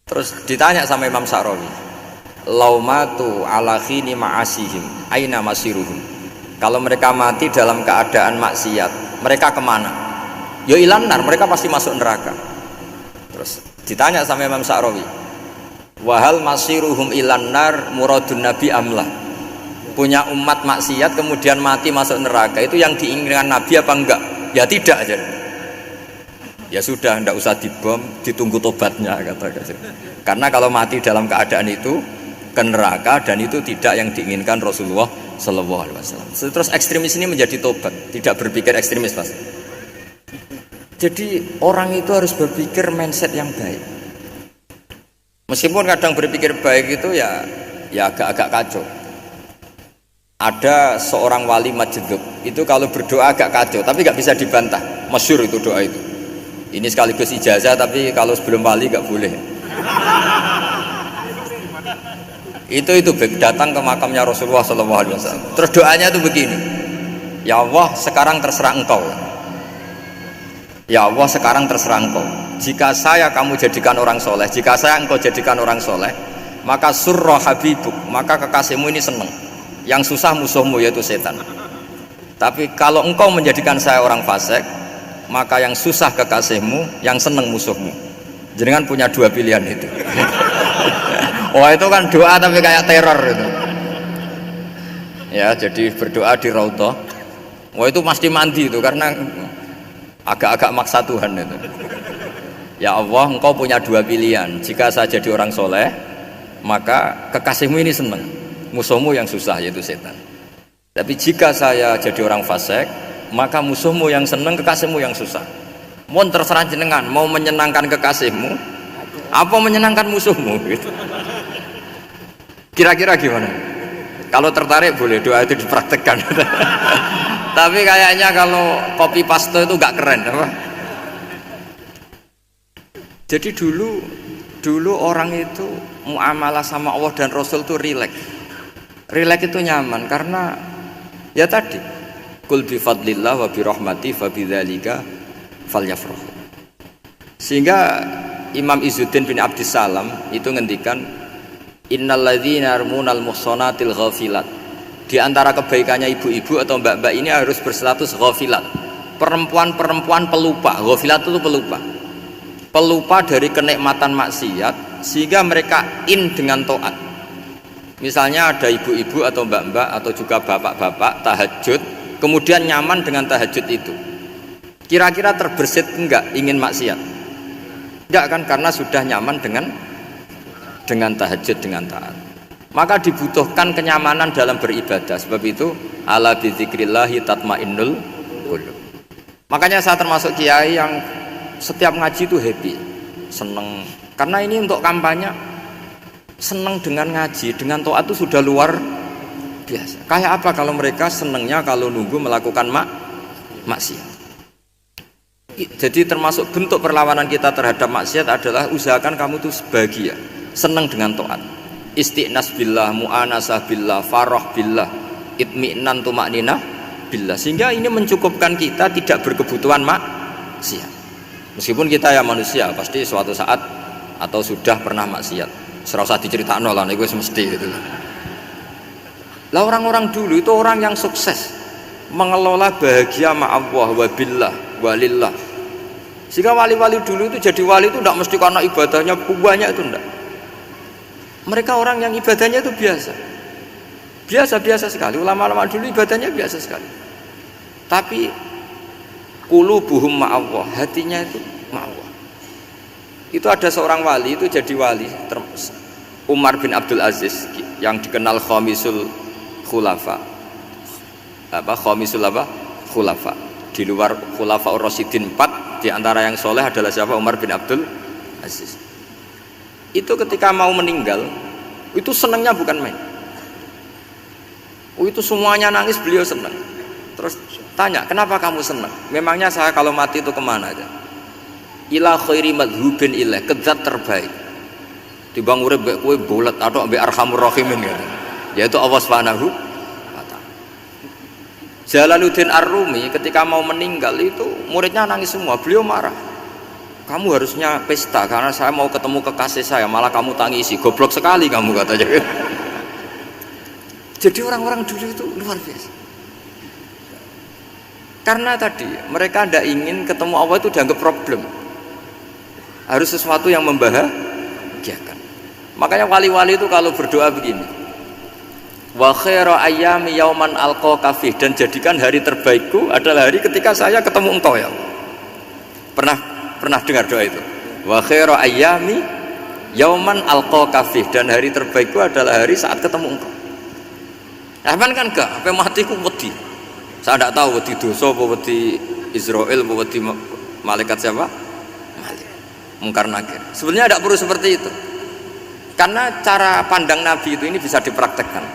Terus ditanya sama Imam Sa'rawi, laumatu ala khini ma'asihim aina masiruhum. Kalau mereka mati dalam keadaan maksiat, mereka kemana? Ya ilanar, mereka pasti masuk neraka. Terus ditanya sama Imam Sa'rawi, wahal masiruhum ilanar muradun nabi amlah. Punya umat maksiat kemudian mati masuk neraka, itu yang diinginkan Nabi apa enggak? Ya tidak aja. Ya sudah, enggak usah dibom, ditunggu tobatnya kata. Karena kalau mati dalam keadaan itu ke neraka dan itu tidak yang diinginkan Rasulullah Shallallahu Alaihi Wasallam. Terus ekstremis ini menjadi tobat, tidak berpikir ekstremis Mas. Jadi orang itu harus berpikir mindset yang baik. Meskipun kadang berpikir baik itu ya agak-agak kacau. Ada seorang wali majdub itu kalau berdoa agak kacau, tapi nggak bisa dibantah. Masyhur itu doa itu. Ini sekaligus ijazah, tapi kalau sebelum wali nggak boleh. Itu datang ke makamnya Rasulullah SAW. Terus doanya itu begini, ya Allah sekarang terserah engkau. Ya Allah sekarang terserah engkau. Jika saya kamu jadikan orang soleh, jika saya engkau jadikan orang soleh, maka surra habibuk, maka kekasihmu ini senang. Yang susah musuhmu yaitu setan. Tapi kalau engkau menjadikan saya orang fasik, maka yang susah kekasihmu, yang senang musuhmu. Jangan punya dua pilihan itu. Wah itu kan doa tapi kayak teror itu. Ya jadi berdoa di Raudhah. Wah itu pasti mandi itu karena agak-agak maksa Tuhan itu. Ya Allah engkau punya dua pilihan. Jika saya jadi orang soleh, maka kekasihmu ini senang. Musuhmu yang susah yaitu setan. Tapi jika saya jadi orang fasik, maka musuhmu yang senang, kekasihmu yang susah. Mohon terserah jenengan, mau menyenangkan kekasihmu apa menyenangkan musuhmu gitu. Kira-kira gimana? Kalau tertarik boleh doa itu dipraktekkan. Tapi kayaknya kalau copy paste itu gak keren apa? Jadi dulu orang itu muamalah sama Allah dan Rasul itu rileks. Rileks itu nyaman karena ya tadi kul bi fadlillah wa bi rahmati fa bidzalika falyafrahu. Sehingga Imam Izzuddin bin Abdissalam itu ngendikan innalladzina yarmunal muhsanatil ghafilat. Di antara kebaikannya ibu-ibu atau mbak-mbak ini harus berstatus ghafilat. Perempuan-perempuan pelupa. Ghafilat itu pelupa. Pelupa dari kenikmatan maksiat sehingga mereka dengan taat. Misalnya ada ibu-ibu atau mbak-mbak atau juga bapak-bapak tahajud, kemudian nyaman dengan tahajud itu. Kira-kira terbersit enggak ingin maksiat? Enggak kan, karena sudah nyaman dengan tahajud, dengan taat. Maka dibutuhkan kenyamanan dalam beribadah. Sebab itu ala bidzikrillahi tatmainnul qulub. Makanya saya termasuk kiai yang setiap ngaji itu happy, seneng. Karena ini untuk kampanye. Senang dengan ngaji, dengan taat itu sudah luar biasa. Kayak apa kalau mereka senangnya kalau nunggu melakukan maksiat. Jadi termasuk bentuk perlawanan kita terhadap maksiat adalah usahakan kamu tuh bahagia, senang dengan taat. Istiqnas billah, mu'anasah billah, farah billah, itmi'nan tumakninah billah. Sehingga ini mencukupkan kita tidak berkebutuhan maksiat. Meskipun kita ya manusia, pasti suatu saat atau sudah pernah maksiat. Serah usah diceritakno lah, niku wis mesti gitu. Lah orang-orang dulu itu orang yang sukses mengelola bahagia ma Allah wa billah walillah. Sehingga wali-wali dulu itu jadi wali itu tidak mesti karena ibadahnya banyak, itu enggak. Mereka orang yang ibadahnya itu biasa sekali. Ulama-ulama dulu ibadahnya biasa sekali. Tapi qulubuhum ma Allah, hatinya itu ma Allah. Itu ada seorang wali itu jadi wali, Umar bin Abdul Aziz yang dikenal khamisul khulafa. Khulafa. Di luar khulafa Rasyidin 4, di antara yang soleh adalah siapa? Umar bin Abdul Aziz. Itu ketika mau meninggal, itu senangnya bukan main. Itu semuanya nangis, beliau senang. Terus tanya, kenapa kamu senang? Memangnya saya kalau mati itu kemana aja? Ila khairi madhubin ilah, ke zat terbaik. Timbang urip mbek kowe bolet atau mbek arhamur rahimin gitu. Yaitu Allah Subhanahu wa taala. Jalaluddin Ar-Rumi ketika mau meninggal itu muridnya nangis semua, beliau marah. Kamu harusnya pesta karena saya mau ketemu kekasih saya, malah kamu tangisi. Goblok sekali kamu, katanya. Jadi orang-orang dulu itu luar biasa. Karena tadi mereka tidak ingin ketemu Allah itu dianggap problem. Harus sesuatu yang membahagiakan. Makanya wali-wali itu kalau berdoa begini, wa khairu ayyami yauman alqa fih, dan jadikan hari terbaikku adalah hari ketika saya ketemu engkau ya Allah. Pernah dengar doa itu? Wa khairu ayyami yauman alqa fih, dan hari terbaikku adalah hari saat ketemu engkau. Nah, kan enggak, sampai mati ku wedi. Saya tidak tahu wedi dosa apa wedi Israel apa wedi malaikat siapa? Malik. Mungkar nakir. Sebenarnya tidak perlu seperti itu. Karena cara pandang Nabi itu ini bisa dipraktekkan.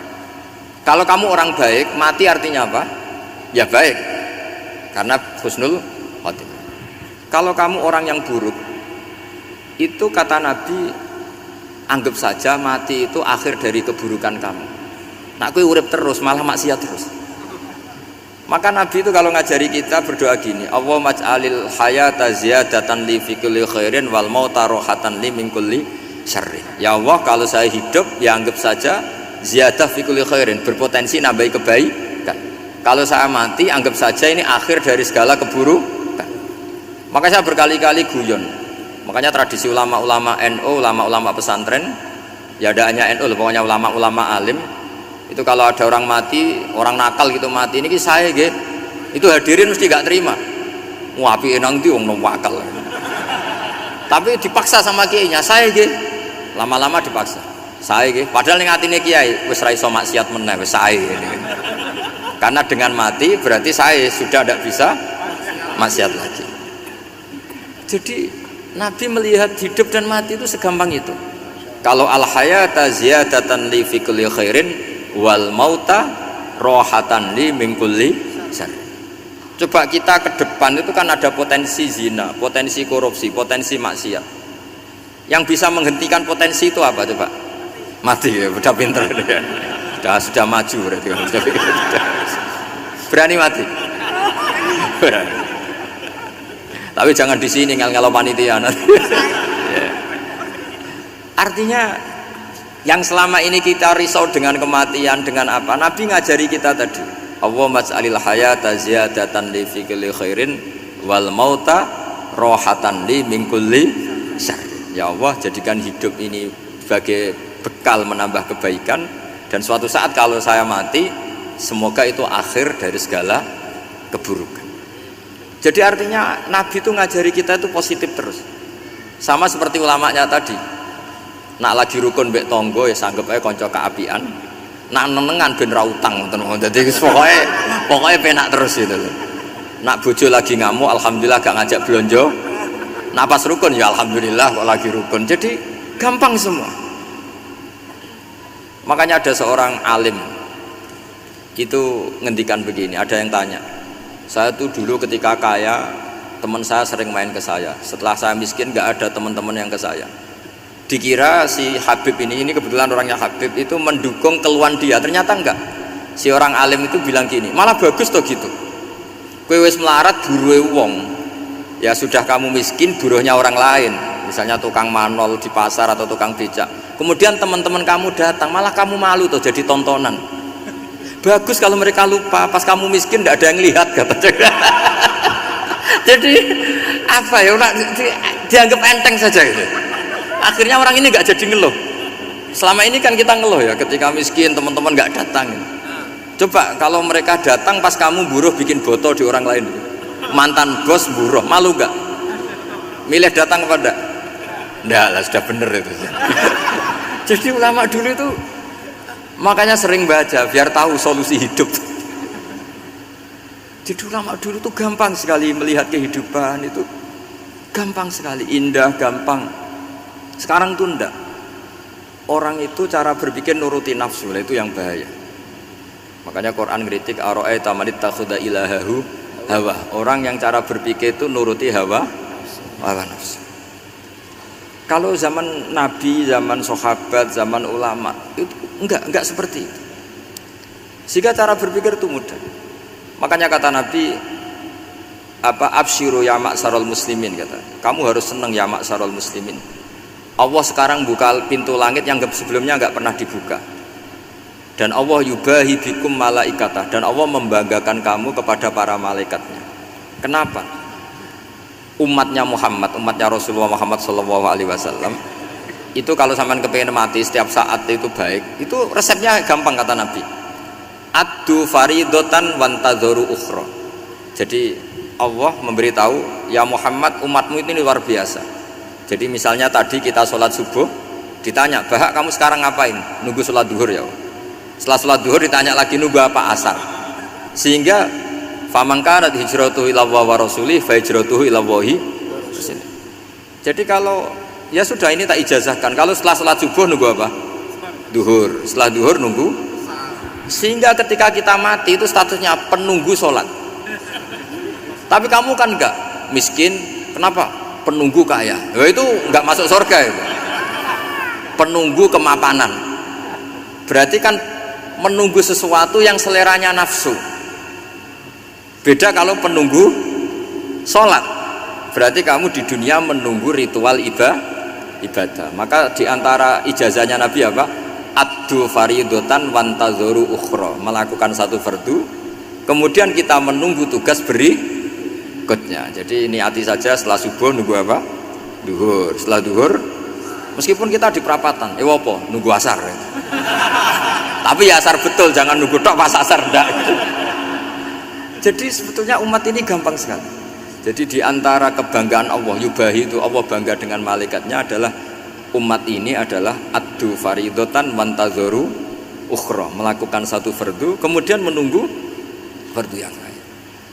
Kalau kamu orang baik, mati artinya apa? Ya baik. Karena husnul khotimah. Kalau kamu orang yang buruk, itu kata Nabi, anggap saja mati itu akhir dari keburukan kamu. Nak kowe urip terus malah maksiat terus. Maka Nabi itu kalau ngajari kita berdoa gini, Allahumma ij'alil hayata ziyadatan li fi kulli khairin wal mauta rohatan li min kulli syarrin. Ya Allah, kalau saya hidup ya anggap saja ziyadah fi kulli khairin, berpotensi nambahi kebaikan. Kalau saya mati anggap saja ini akhir dari segala keburukan. Maka saya berkali-kali guyon. Makanya tradisi ulama-ulama NU, ulama-ulama pesantren, ya ada hanya NU, pokoknya ulama-ulama alim. Itu kalau ada orang mati, orang nakal gitu mati, ini saya gitu, itu hadirin mesti gak terima. Wapi enang di wong wakal. Tapi dipaksa sama kiainya, saya gitu. Lama-lama dipaksa. Saya gitu. Padahal ning atine kiai wis ra iso maksiat meneh, wis saya gitu. Karena dengan mati berarti saya sudah tidak bisa maksiat lagi. Jadi Nabi melihat hidup dan mati itu segampang itu. Kalau al hayata ziyadatan li fi kulli khairin wal mauta rohatan li min kulli syarr. Coba kita ke depan itu kan ada potensi zina, potensi korupsi, potensi maksiat. Yang bisa menghentikan potensi itu apa coba? Mati ya, udah pinter ya. Sudah maju berarti. Berani mati. Berani. Tapi jangan di sini ngel-ngelo panitia. Artinya yang selama ini kita risau dengan kematian, dengan apa? Nabi ngajari kita tadi. Allahumma ij'alil hayata ziyadatan li fi kulli khairin wal mauta rohatan li min kulli syarr. Ya Allah, jadikan hidup ini sebagai bekal menambah kebaikan, dan suatu saat kalau saya mati, semoga itu akhir dari segala keburukan. Jadi artinya Nabi itu ngajari kita itu positif terus. Sama seperti ulamanya tadi. Nak lagi rukun mbek tonggo ya sanggep ae kanca keapian. Nak nenengan ben ra utang ngoten. Dadi pokoke penak terus gitu lho. Nak bojo lagi ngamuk alhamdulillah gak ngajak blonjo. Nak pas rukun ya alhamdulillah kok lagi rukun. Jadi gampang semua. Makanya ada seorang alim itu ngendikan begini, ada yang tanya, saya tuh dulu ketika kaya teman saya sering main ke saya, setelah saya miskin gak ada teman-teman yang ke saya. Dikira si Habib ini kebetulan orangnya Habib itu mendukung keluhan dia, ternyata enggak. Si orang alim itu bilang gini, malah bagus toh gitu. Kowe wis melarat buruhe wong. Ya sudah kamu miskin buruhnya orang lain. Misalnya tukang manol di pasar atau tukang becak. Kemudian teman-teman kamu datang, malah kamu malu tuh jadi tontonan. Bagus kalau mereka lupa pas kamu miskin tidak ada yang lihat kata. Jadi apa ya, dianggap enteng saja gitu. Akhirnya orang ini nggak jadi ngeluh. Selama ini kan kita ngeluh ya ketika miskin teman-teman nggak datang gitu. Coba kalau mereka datang pas kamu buruh bikin botol di orang lain gitu. Mantan bos buruh, malu nggak? Milih datang kepada? Nggak lah, sudah bener itu. Jadi ulama dulu itu makanya sering baca biar tahu solusi hidup. Jadi ulama dulu itu gampang sekali melihat kehidupan itu, gampang sekali, indah, gampang. Sekarang tuh enggak. Orang itu cara berpikir nuruti nafsu, itu yang bahaya. Makanya Quran kritik ara'aita man ittakhadha ilahahu hawa. Orang yang cara berpikir itu nuruti hawa nafsu. Kalau zaman Nabi, zaman sahabat, zaman ulama itu enggak seperti itu. Sehingga cara berpikir itu mudah. Makanya kata Nabi absyiru ya ma'sarul muslimin, kata. Kamu harus senang ya ma'sarul muslimin. Allah sekarang buka pintu langit yang sebelumnya enggak pernah dibuka. Dan Allah yubahi bikum malaikatah, dan Allah membanggakan kamu kepada para malaikatnya. Kenapa? Umatnya Muhammad, umatnya Rasulullah Muhammad SAW itu kalau sampean kepengen mati setiap saat itu baik, itu resepnya gampang kata Nabi. Addu faridotan wantadzoru ukhra. Jadi Allah memberitahu, ya Muhammad, umatmu ini luar biasa. Jadi misalnya tadi kita sholat subuh, ditanya, Bahak kamu sekarang ngapain? Nunggu sholat duhur ya. Setelah sholat duhur ditanya lagi, nunggu apa? Asar. Sehingga faman kanat hijratuhu ila Allah wa rasulih fa hijratuhu ila Allah. Jadi kalau ya sudah ini tak ijazahkan, kalau setelah sholat subuh nunggu apa? Duhur. Setelah duhur nunggu. Sehingga ketika kita mati itu statusnya penunggu sholat. Tapi kamu kan enggak miskin, kenapa? Penunggu kaya. Ya itu enggak masuk surga itu. Penunggu kemapanan. Berarti kan menunggu sesuatu yang seleranya nafsu. Beda kalau penunggu sholat, berarti kamu di dunia menunggu ritual ibadah. Maka diantara ijazahnya Nabi apa? Addu faridotan wantadzoru ukhra, melakukan satu fardu, kemudian kita menunggu tugas berikutnya. Jadi niati saja setelah subuh nunggu apa? Duhur. Setelah duhur, meskipun kita di perapatan, apa? Nunggu asar. Tapi ya asar betul, jangan nunggu tok pas asar ndak. Jadi sebetulnya umat ini gampang sekali. Jadi diantara kebanggaan Allah, yubahi itu Allah bangga dengan malaikatnya adalah umat ini adalah addu faridotan wantadzoru ukhra, melakukan satu fardu kemudian menunggu fardu yang lain.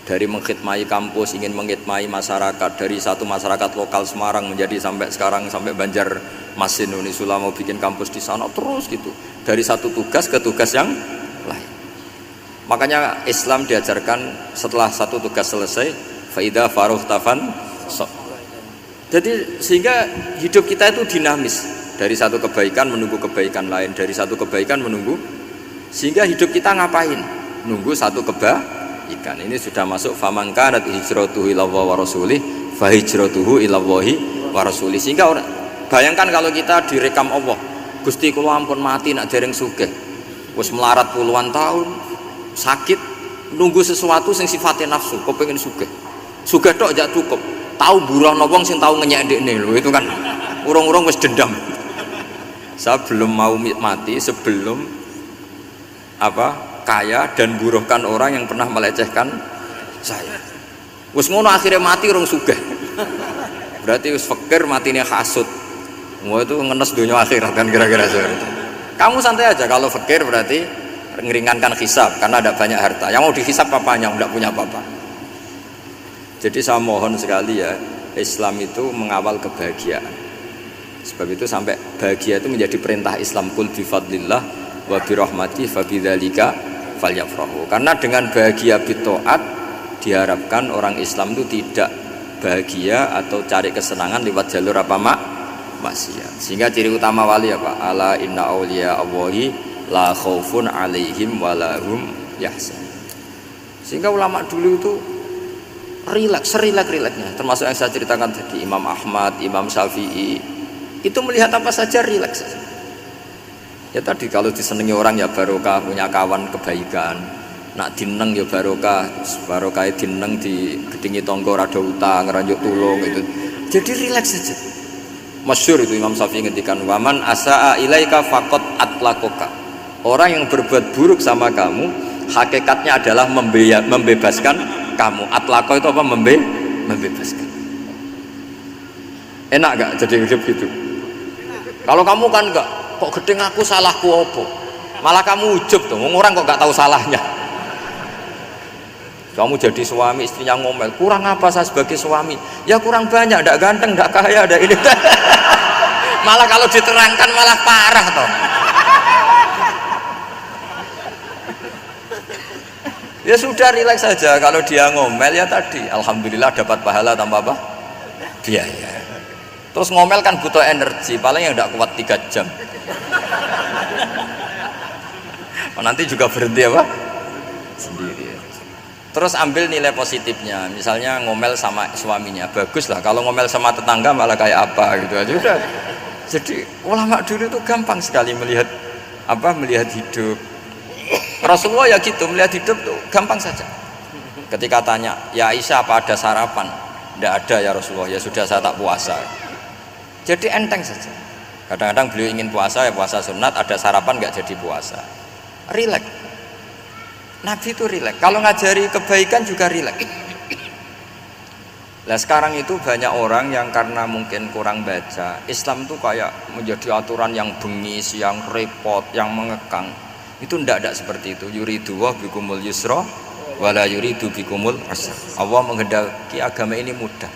Dari mengkhidmati kampus, ingin mengkhidmati masyarakat, dari satu masyarakat lokal Semarang menjadi sampai sekarang sampai Banjarmasin, Unisula mau bikin kampus di sana terus gitu. Dari satu tugas ke tugas yang lain. Makanya Islam diajarkan setelah satu tugas selesai, faida faruhtafan. Jadi sehingga hidup kita itu dinamis, dari satu kebaikan menunggu kebaikan lain, dari satu kebaikan menunggu, sehingga hidup kita ngapain? Nunggu satu kebaikan. Ini sudah masuk faman kanat hijratuhu ila Allah wa rasulih fa hijratuhu ila Allah wa rasulih. Sehingga bayangkan kalau kita direkam Allah, Gusti kula ampun mati nak dereng sugih, wis melarat puluhan tahun, sakit, nunggu sesuatu sing sifatnya nafsu, kepengin sugih tok jak cukup, tahu burono wong sing tahu ngenyek ndekne lho, itu kan urung-urung wis dendam. Saya belum mau mati sebelum kaya dan buruhkan orang yang pernah melecehkan saya. Wis ngono akhirnya mati urung sugih. Berarti wis fakir matine hasud. Mau itu ngenes dunia akhirat kan kira-kira seperti itu. Kamu santai aja kalau fakir, berarti meringankan hisab karena ada banyak harta. Yang mau dihisab papanya enggak punya apa-apa. Jadi saya mohon sekali ya, Islam itu mengawal kebahagiaan. Sebab itu sampai bahagia itu menjadi perintah Islam, kul bi fadlillah wa bi rahmati fa bidzalika falyafrahu. Karena dengan bahagia bitaat diharapkan orang Islam itu tidak bahagia atau cari kesenangan lewat jalur maksiat. Sehingga ciri utama wali apa? Ala inna auliya Allahi la khaufun 'alaihim wa lahum yahzanun. Sehingga ulama dulu itu rileks-rileksnya, termasuk yang saya ceritakan tadi, Imam Ahmad, Imam Syafi'i, itu melihat apa saja rileks. Ya tadi kalau disenangi orang ya barokah, punya kawan kebaikan. Nak dineng ya barokah dineng di gedingi tonggo rada utang, ranjuk tulung itu. Jadi rileks saja. Masyhur itu Imam Syafi'i ngendikan, waman asaa ilaika faqad atlaqaka. Orang yang berbuat buruk sama kamu, hakikatnya adalah membebaskan kamu. Atlaqo itu apa? Membebaskan. Enak gak jadi hidup gitu? Kalau kamu kan enggak, kok gedeng aku salahku apa? Malah kamu ujub tuh, orang kok enggak tahu salahnya. Kamu jadi suami, istrinya ngomel, kurang apa saya sebagai suami? Ya kurang banyak, enggak ganteng, enggak kaya, enggak ini. Malah kalau diterangkan malah parah toh. Ya sudah, rileks saja. Kalau dia ngomel ya tadi, alhamdulillah dapat pahala tanpa apa? Biaya. Terus ngomel kan butuh energi, paling yang tidak kuat 3 jam. Nanti juga berhenti apa? Sendiri. Terus ambil nilai positifnya, misalnya ngomel sama suaminya, bagus lah. Kalau ngomel sama tetangga malah kayak apa gitu aja udah. Jadi ulama dulu itu gampang sekali melihat hidup. Rasulullah ya gitu, melihat hidup tuh gampang saja. Ketika tanya, ya Aisyah apa ada sarapan? Tidak ada ya Rasulullah, ya sudah saya tak puasa. Jadi enteng saja. Kadang-kadang beliau ingin puasa, ya puasa sunat, ada sarapan nggak jadi puasa. Rileks. Nabi itu rileks. Kalau ngajari kebaikan juga rileks. Nah sekarang itu banyak orang yang karena mungkin kurang baca, Islam itu kayak menjadi aturan yang bengis, yang repot, yang mengekang. Itu tidak seperti itu. Yuridu wa bikumul yusra wala yuridu bikumul usra. Allah menghendaki agama ini mudah.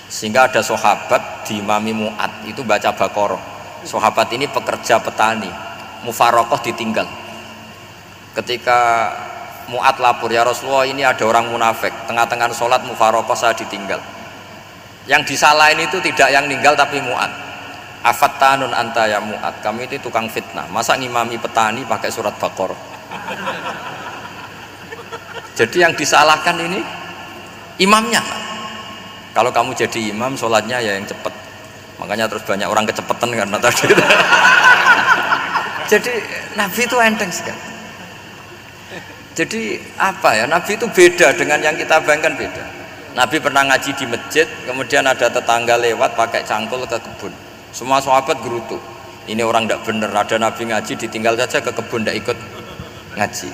Sehingga ada sahabat di Imami Mu'ad itu baca Baqarah. Sahabat ini pekerja petani, mufarokoh ditinggal. Ketika Mu'ad lapor, ya Rasulullah ini ada orang munafik, tengah-tengah sholat mufarokoh saya ditinggal. Yang disalahin itu tidak yang ninggal tapi Mu'ad. Afattanun anta ya Mu'ad, kami itu tukang fitnah, masa ngimami petani pakai surat Baqarah. Jadi yang disalahkan ini imamnya. Kalau kamu jadi imam, sholatnya ya yang cepat. Makanya terus banyak orang kecepetan karena tadi. Jadi Nabi itu enteng sekali. Jadi apa ya, Nabi itu beda dengan yang kita bayangkan, beda. Nabi pernah ngaji di masjid, kemudian ada tetangga lewat pakai cangkul ke kebun. Semua sahabat gerutu, ini orang tidak benar, ada Nabi ngaji ditinggal saja ke kebun, tidak ikut ngaji.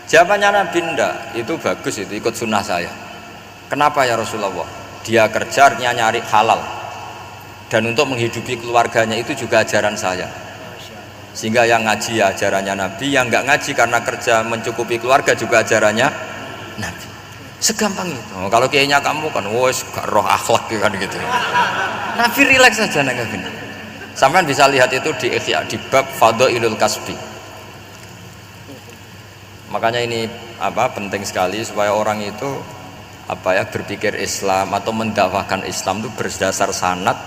Jawabannya Nabi, tidak, itu bagus, itu ikut sunnah saya. Kenapa ya Rasulullah? Dia kerjanya nyari halal, dan untuk menghidupi keluarganya itu juga ajaran saya. Sehingga yang ngaji ya ajarannya Nabi, yang nggak ngaji karena kerja mencukupi keluarga juga ajarannya Nabi. Segampang itu. Oh, kalau kayaknya kamu kan, wes gak roh akhlak kan gitu. Nabi rileks saja nggak gini. Sampai bisa lihat itu di Ikhya, di bab Fadhailul Kasbi. Makanya ini penting sekali supaya orang itu berpikir Islam atau mendakwahkan Islam itu berdasar sanad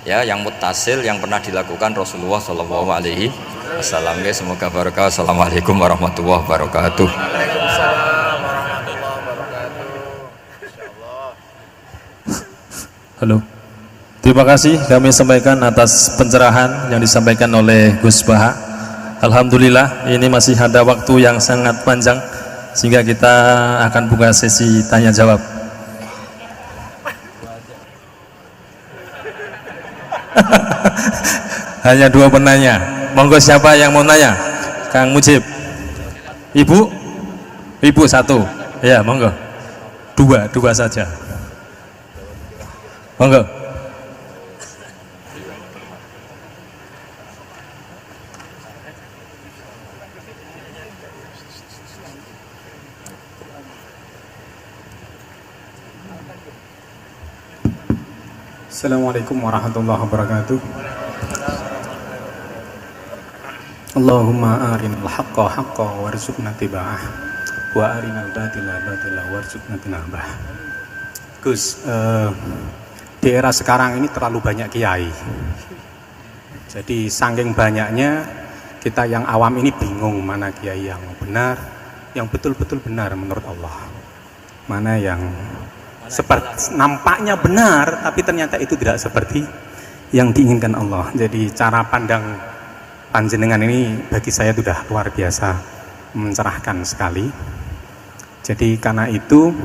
ya yang muttasil yang pernah dilakukan Rasulullah Shallallahu Alaihi Wasallam. Semoga barokah. Assalamualaikum warahmatullahi wabarakatuh. Waalaikumsalam warahmatullahi wabarakatuh. Insyaallah. Halo. Terima kasih kami sampaikan atas pencerahan yang disampaikan oleh Gus Baha. Alhamdulillah ini masih ada waktu yang sangat panjang sehingga kita akan buka sesi tanya jawab. Hanya 2 penanya. Monggo siapa yang mau nanya? Kang Mujib. Ibu? Ibu 1. Ya, monggo. 2 saja. Monggo. Assalamualaikum warahmatullahi wabarakatuh. Allahumma arinal haqqa haqqa warzuqna tiba'ah wa arinal batila batila warzuqna tinabah. Gus, di era sekarang ini terlalu banyak kiai. Jadi saking banyaknya kita yang awam ini bingung mana kiai yang benar, yang betul-betul benar menurut Allah, mana yang seperti nampaknya benar tapi ternyata itu tidak seperti yang diinginkan Allah. Jadi cara pandang panjenengan ini bagi saya sudah luar biasa mencerahkan sekali. Jadi karena itu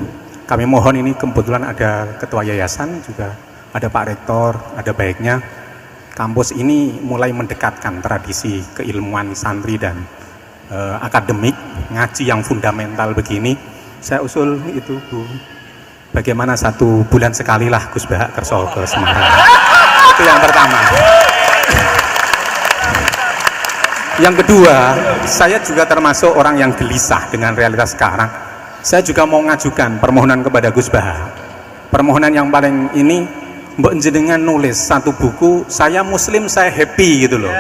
kami mohon, ini kebetulan ada ketua yayasan, juga ada Pak Rektor, ada baiknya kampus ini mulai mendekatkan tradisi keilmuan santri dan akademik, ngaji yang fundamental begini. Saya usul itu Bu, bagaimana 1 bulan sekali lah Gus Bahak kerso ke Semarang. Itu yang pertama. Yang kedua, saya juga termasuk orang yang gelisah dengan realitas sekarang. Saya juga mau ngajukan permohonan kepada Gus Bahak. Permohonan yang paling ini, mbok jenengan nulis 1 buku, saya muslim saya happy gitu loh.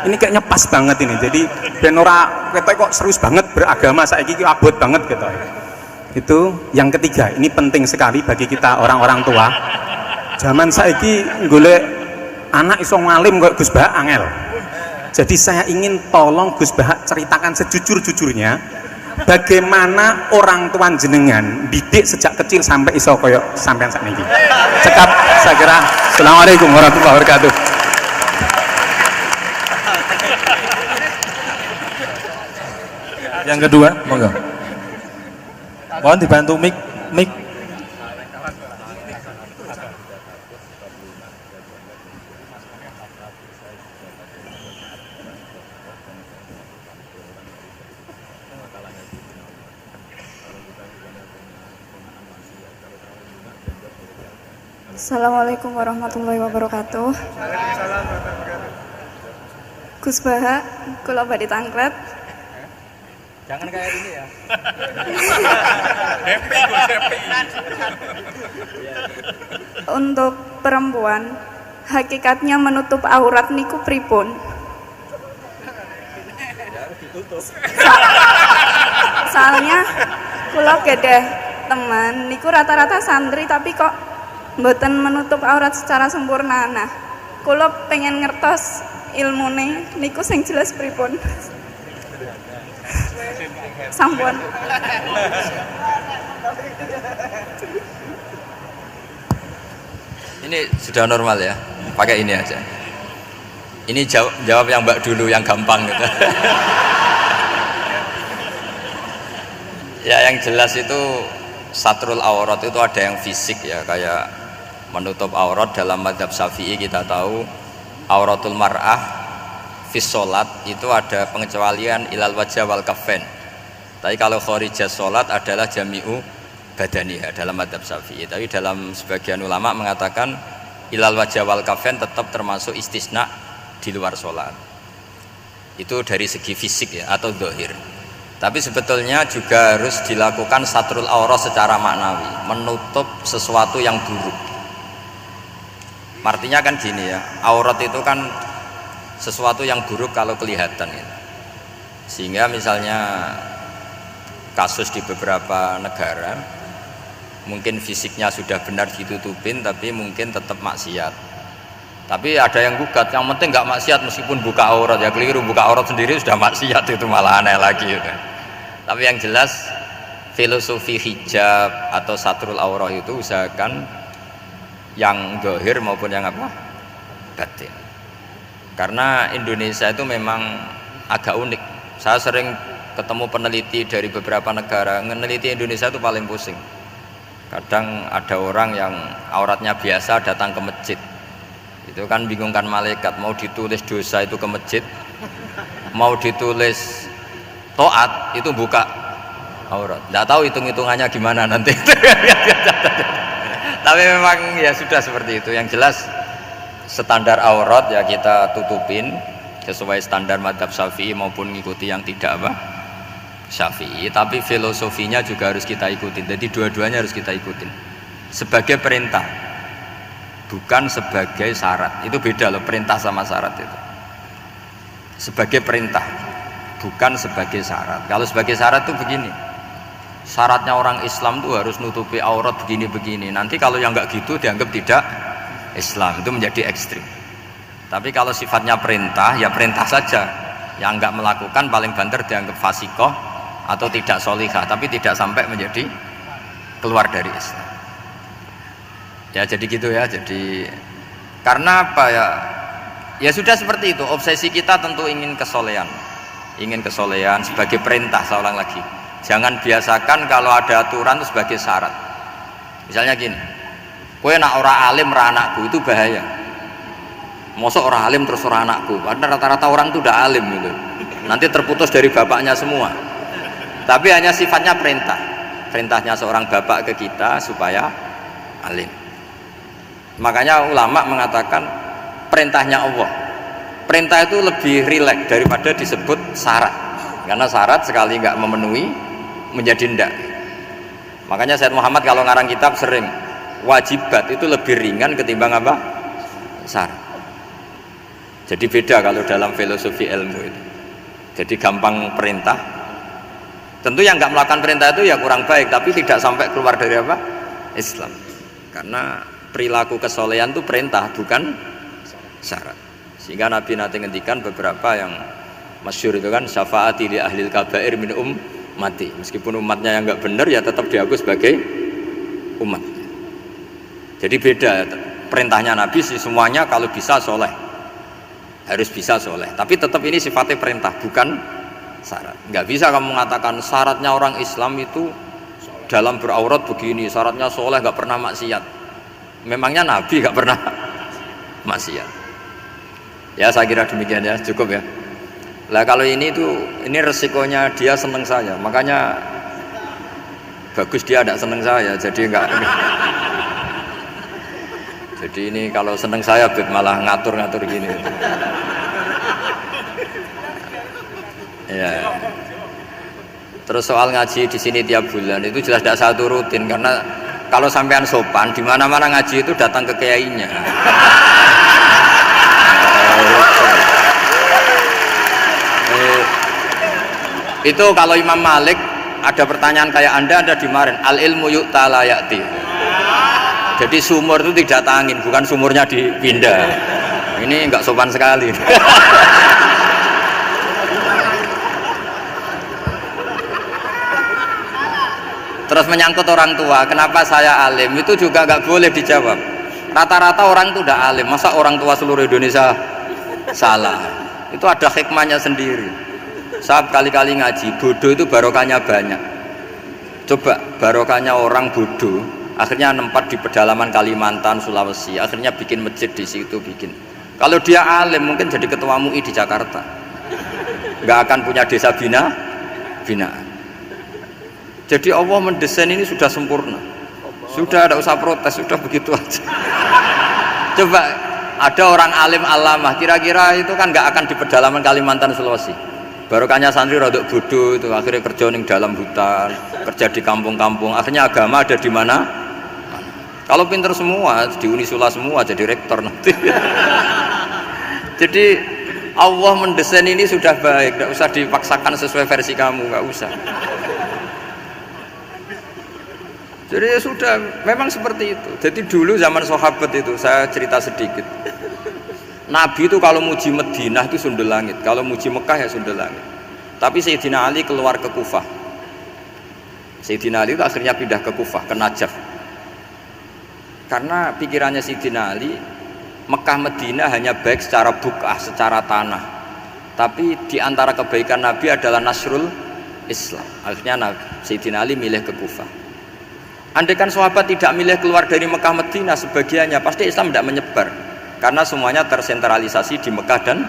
Ini kayaknya pas banget ini. Jadi ben ora kok serius banget beragama saiki iki abot banget gitu. Itu yang ketiga, ini penting sekali bagi kita orang-orang tua. Zaman saiki golek anak iso ngalim kok Gus Bahak angel. Jadi saya ingin tolong Gus Bahak ceritakan sejujur-jujurnya bagaimana orang tua jenengan didik sejak kecil sampai iso koyo sampean sakniki. Cekap saya kira. Assalamualaikum warahmatullahi wabarakatuh. Yang kedua, monggo. Mohon dibantu mic. Assalamualaikum warahmatullahi wabarakatuh. Gus Bahak, kula badhe tangklet. Jangan kayak ini ya. Untuk perempuan, hakikatnya menutup aurat niku pripun? Soalnya kula gadah teman niku rata-rata santri tapi kok mboten menutup aurat secara sempurna. Nah, kula pengen ngertos ilmune niku sing jelas pripun. Sampun. Ini sudah normal ya, pakai ini aja. Ini jawab yang Mbak dulu yang gampang gitu. Ya yang jelas itu satrul aurat itu ada yang fisik ya, kayak menutup aurat dalam mazhab Syafi'i kita tahu auratul mar'ah fis sholat itu ada pengecualian ilal wajah wal kafen. Tapi kalau kharijah sholat adalah jami'u badaniha dalam mazhab Syafi'i. Tapi dalam sebagian ulama mengatakan ilal wajah wal kafen tetap termasuk istisna di luar sholat. Itu dari segi fisik ya atau zahir. Tapi sebetulnya juga harus dilakukan satrul aurat secara maknawi, menutup sesuatu yang buruk. Artinya kan gini ya, aurat itu kan sesuatu yang buruk kalau kelihatan ya. Sehingga misalnya kasus di beberapa negara mungkin fisiknya sudah benar ditutupin tapi mungkin tetap maksiat. Tapi ada yang gugat, yang penting nggak maksiat meskipun buka aurat, ya keliru, buka aurat sendiri sudah maksiat, itu malah aneh lagi ya. Tapi yang jelas filosofi hijab atau satrul aurat itu usahakan yang zahir maupun yang apa? Batin. Karena Indonesia itu memang agak unik. Saya sering ketemu peneliti dari beberapa negara, meneliti Indonesia itu paling pusing. Kadang ada orang yang auratnya biasa datang ke masjid, itu kan bingungkan malaikat, mau ditulis dosa itu ke masjid, mau ditulis toat itu buka aurat. Nggak tahu hitung-hitungannya gimana nanti. Tapi memang ya sudah seperti itu. Yang jelas standar aurat ya kita tutupin sesuai standar mazhab Syafi'i maupun mengikuti yang tidak apa Syafi'i. Tapi filosofinya juga harus kita ikutin. Jadi dua-duanya harus kita ikutin sebagai perintah, bukan sebagai syarat. Itu beda loh, perintah sama syarat itu. Sebagai perintah, bukan sebagai syarat. Kalau sebagai syarat itu begini, syaratnya orang Islam tuh harus nutupi aurat begini-begini. Nanti kalau yang nggak gitu dianggap tidak Islam, itu menjadi ekstrim. Tapi kalau sifatnya perintah, ya perintah saja. Yang enggak melakukan paling banter dianggap fasikoh atau tidak solihah, tapi tidak sampai menjadi keluar dari Islam. Ya jadi gitu ya. Jadi karena apa ya? Ya sudah seperti itu. Obsesi kita tentu ingin kesolehan. Ingin kesolehan sebagai perintah. Saya ulang lagi. Jangan biasakan kalau ada aturan itu sebagai syarat. Misalnya gini, kowe nak ora alim ra anakku, itu bahaya. Mosok ora alim terus ora anakku. Karena rata-rata orang itu udah alim gitu. Nanti terputus dari bapaknya semua. Tapi hanya sifatnya perintah. Perintahnya seorang bapak ke kita supaya alim. Makanya ulama mengatakan perintahnya Allah. Perintah itu lebih rileks daripada disebut syarat. Karena syarat sekali nggak memenuhi menjadi ndak. Makanya Sayyid Muhammad kalau ngarang kitab sering wajibat itu lebih ringan ketimbang apa? Syarat. Jadi beda kalau dalam filosofi ilmu itu. Jadi gampang perintah. Tentu yang nggak melakukan perintah itu ya kurang baik, tapi tidak sampai keluar dari apa? Islam. Karena perilaku kesolehan itu perintah, bukan syarat. Sehingga Nabi nanti ngendikan beberapa yang masyhur itu kan, syafaati li ahlil kabair min ummati. Meskipun umatnya yang nggak benar ya tetap diaku sebagai umat. Jadi beda perintahnya Nabi sih, semuanya kalau bisa soleh, harus bisa soleh. Tapi tetap ini sifatnya perintah, bukan syarat. Nggak bisa kamu mengatakan syaratnya orang Islam itu dalam beraurat begini, syaratnya soleh nggak pernah maksiat. Memangnya Nabi nggak pernah maksiat? Ya saya kira demikian ya, cukup ya. Lah kalau ini resikonya dia seneng saya, makanya bagus dia tidak seneng saya, jadi enggak. Jadi ini kalau seneng saya malah ngatur-ngatur gini. Ya. Terus soal ngaji di sini tiap bulan itu jelas tidak satu rutin, karena kalau sampean sopan di mana-mana ngaji itu datang ke kiainya. Itu kalau Imam Malik ada pertanyaan kayak anda dimarahin, al ilmu yu'ta la ya'ti. Jadi sumur itu tidak tangin, bukan sumurnya dipindah. Ini enggak sopan sekali. Terus menyangkut orang tua, kenapa saya alim, itu juga enggak boleh dijawab. Rata-rata orang itu udah alim, masa orang tua seluruh Indonesia salah? Itu ada hikmahnya sendiri. Saya kali-kali ngaji, bodoh itu barokahnya banyak. Coba barokahnya orang bodoh, akhirnya nempat di pedalaman Kalimantan, Sulawesi, akhirnya bikin masjid di situ bikin. Kalau dia alim mungkin jadi ketua MUI di Jakarta, nggak akan punya desa binaan. Jadi Allah mendesain ini sudah sempurna, sudah tidak usah protes, sudah begitu aja. Coba ada orang alim alamah, kira-kira itu kan nggak akan di pedalaman Kalimantan, Sulawesi. Barokahnya santri rodok bodoh itu akhirnya kerja di dalam hutan, kerja di kampung-kampung, akhirnya agama ada di mana? Kalau pinter semua di Unisula semua jadi rektor nanti. Jadi Allah mendesain ini sudah baik, tidak usah dipaksakan sesuai versi kamu, nggak usah. Jadi ya sudah, memang seperti itu. Jadi dulu zaman sahabat itu, saya cerita sedikit. Nabi itu kalau muji Madinah itu sundul langit, kalau muji Mekah ya sundul langit. Tapi Sayyidina Ali keluar ke Kufah. Sayyidina Ali itu akhirnya pindah ke Kufah, ke Najaf. Karena pikirannya Sayyidina Ali, Mekah Madinah hanya baik secara bukah, secara tanah. Tapi di antara kebaikan Nabi adalah nasrul Islam. Akhirnya Sayyidina Ali milih ke Kufah. Andai kan sahabat tidak milih keluar dari Mekah Madinah sebagiannya, pasti Islam tidak menyebar. Karena semuanya tersentralisasi di Mekah dan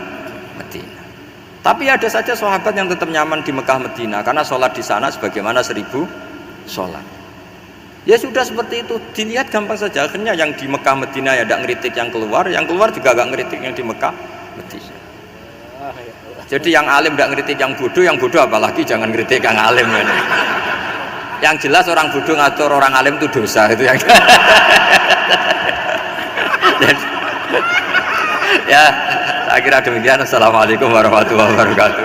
Madinah. Tapi ada saja sahabat yang tetap nyaman di Mekah Madinah karena sholat di sana sebagaimana 1000 sholat. Ya sudah seperti itu, dilihat gampang saja. Akhirnya yang di Mekah Madinah ya tidak ngeritik yang keluar juga gak ngeritik yang di Mekah Madinah. Jadi yang alim tidak ngeritik yang bodoh apalagi jangan ngeritik yang alim. Yang jelas orang bodoh ngatur orang alim itu dosa itu yang. Ya, saya kira demikian. Assalamualaikum warahmatullahi wabarakatuh.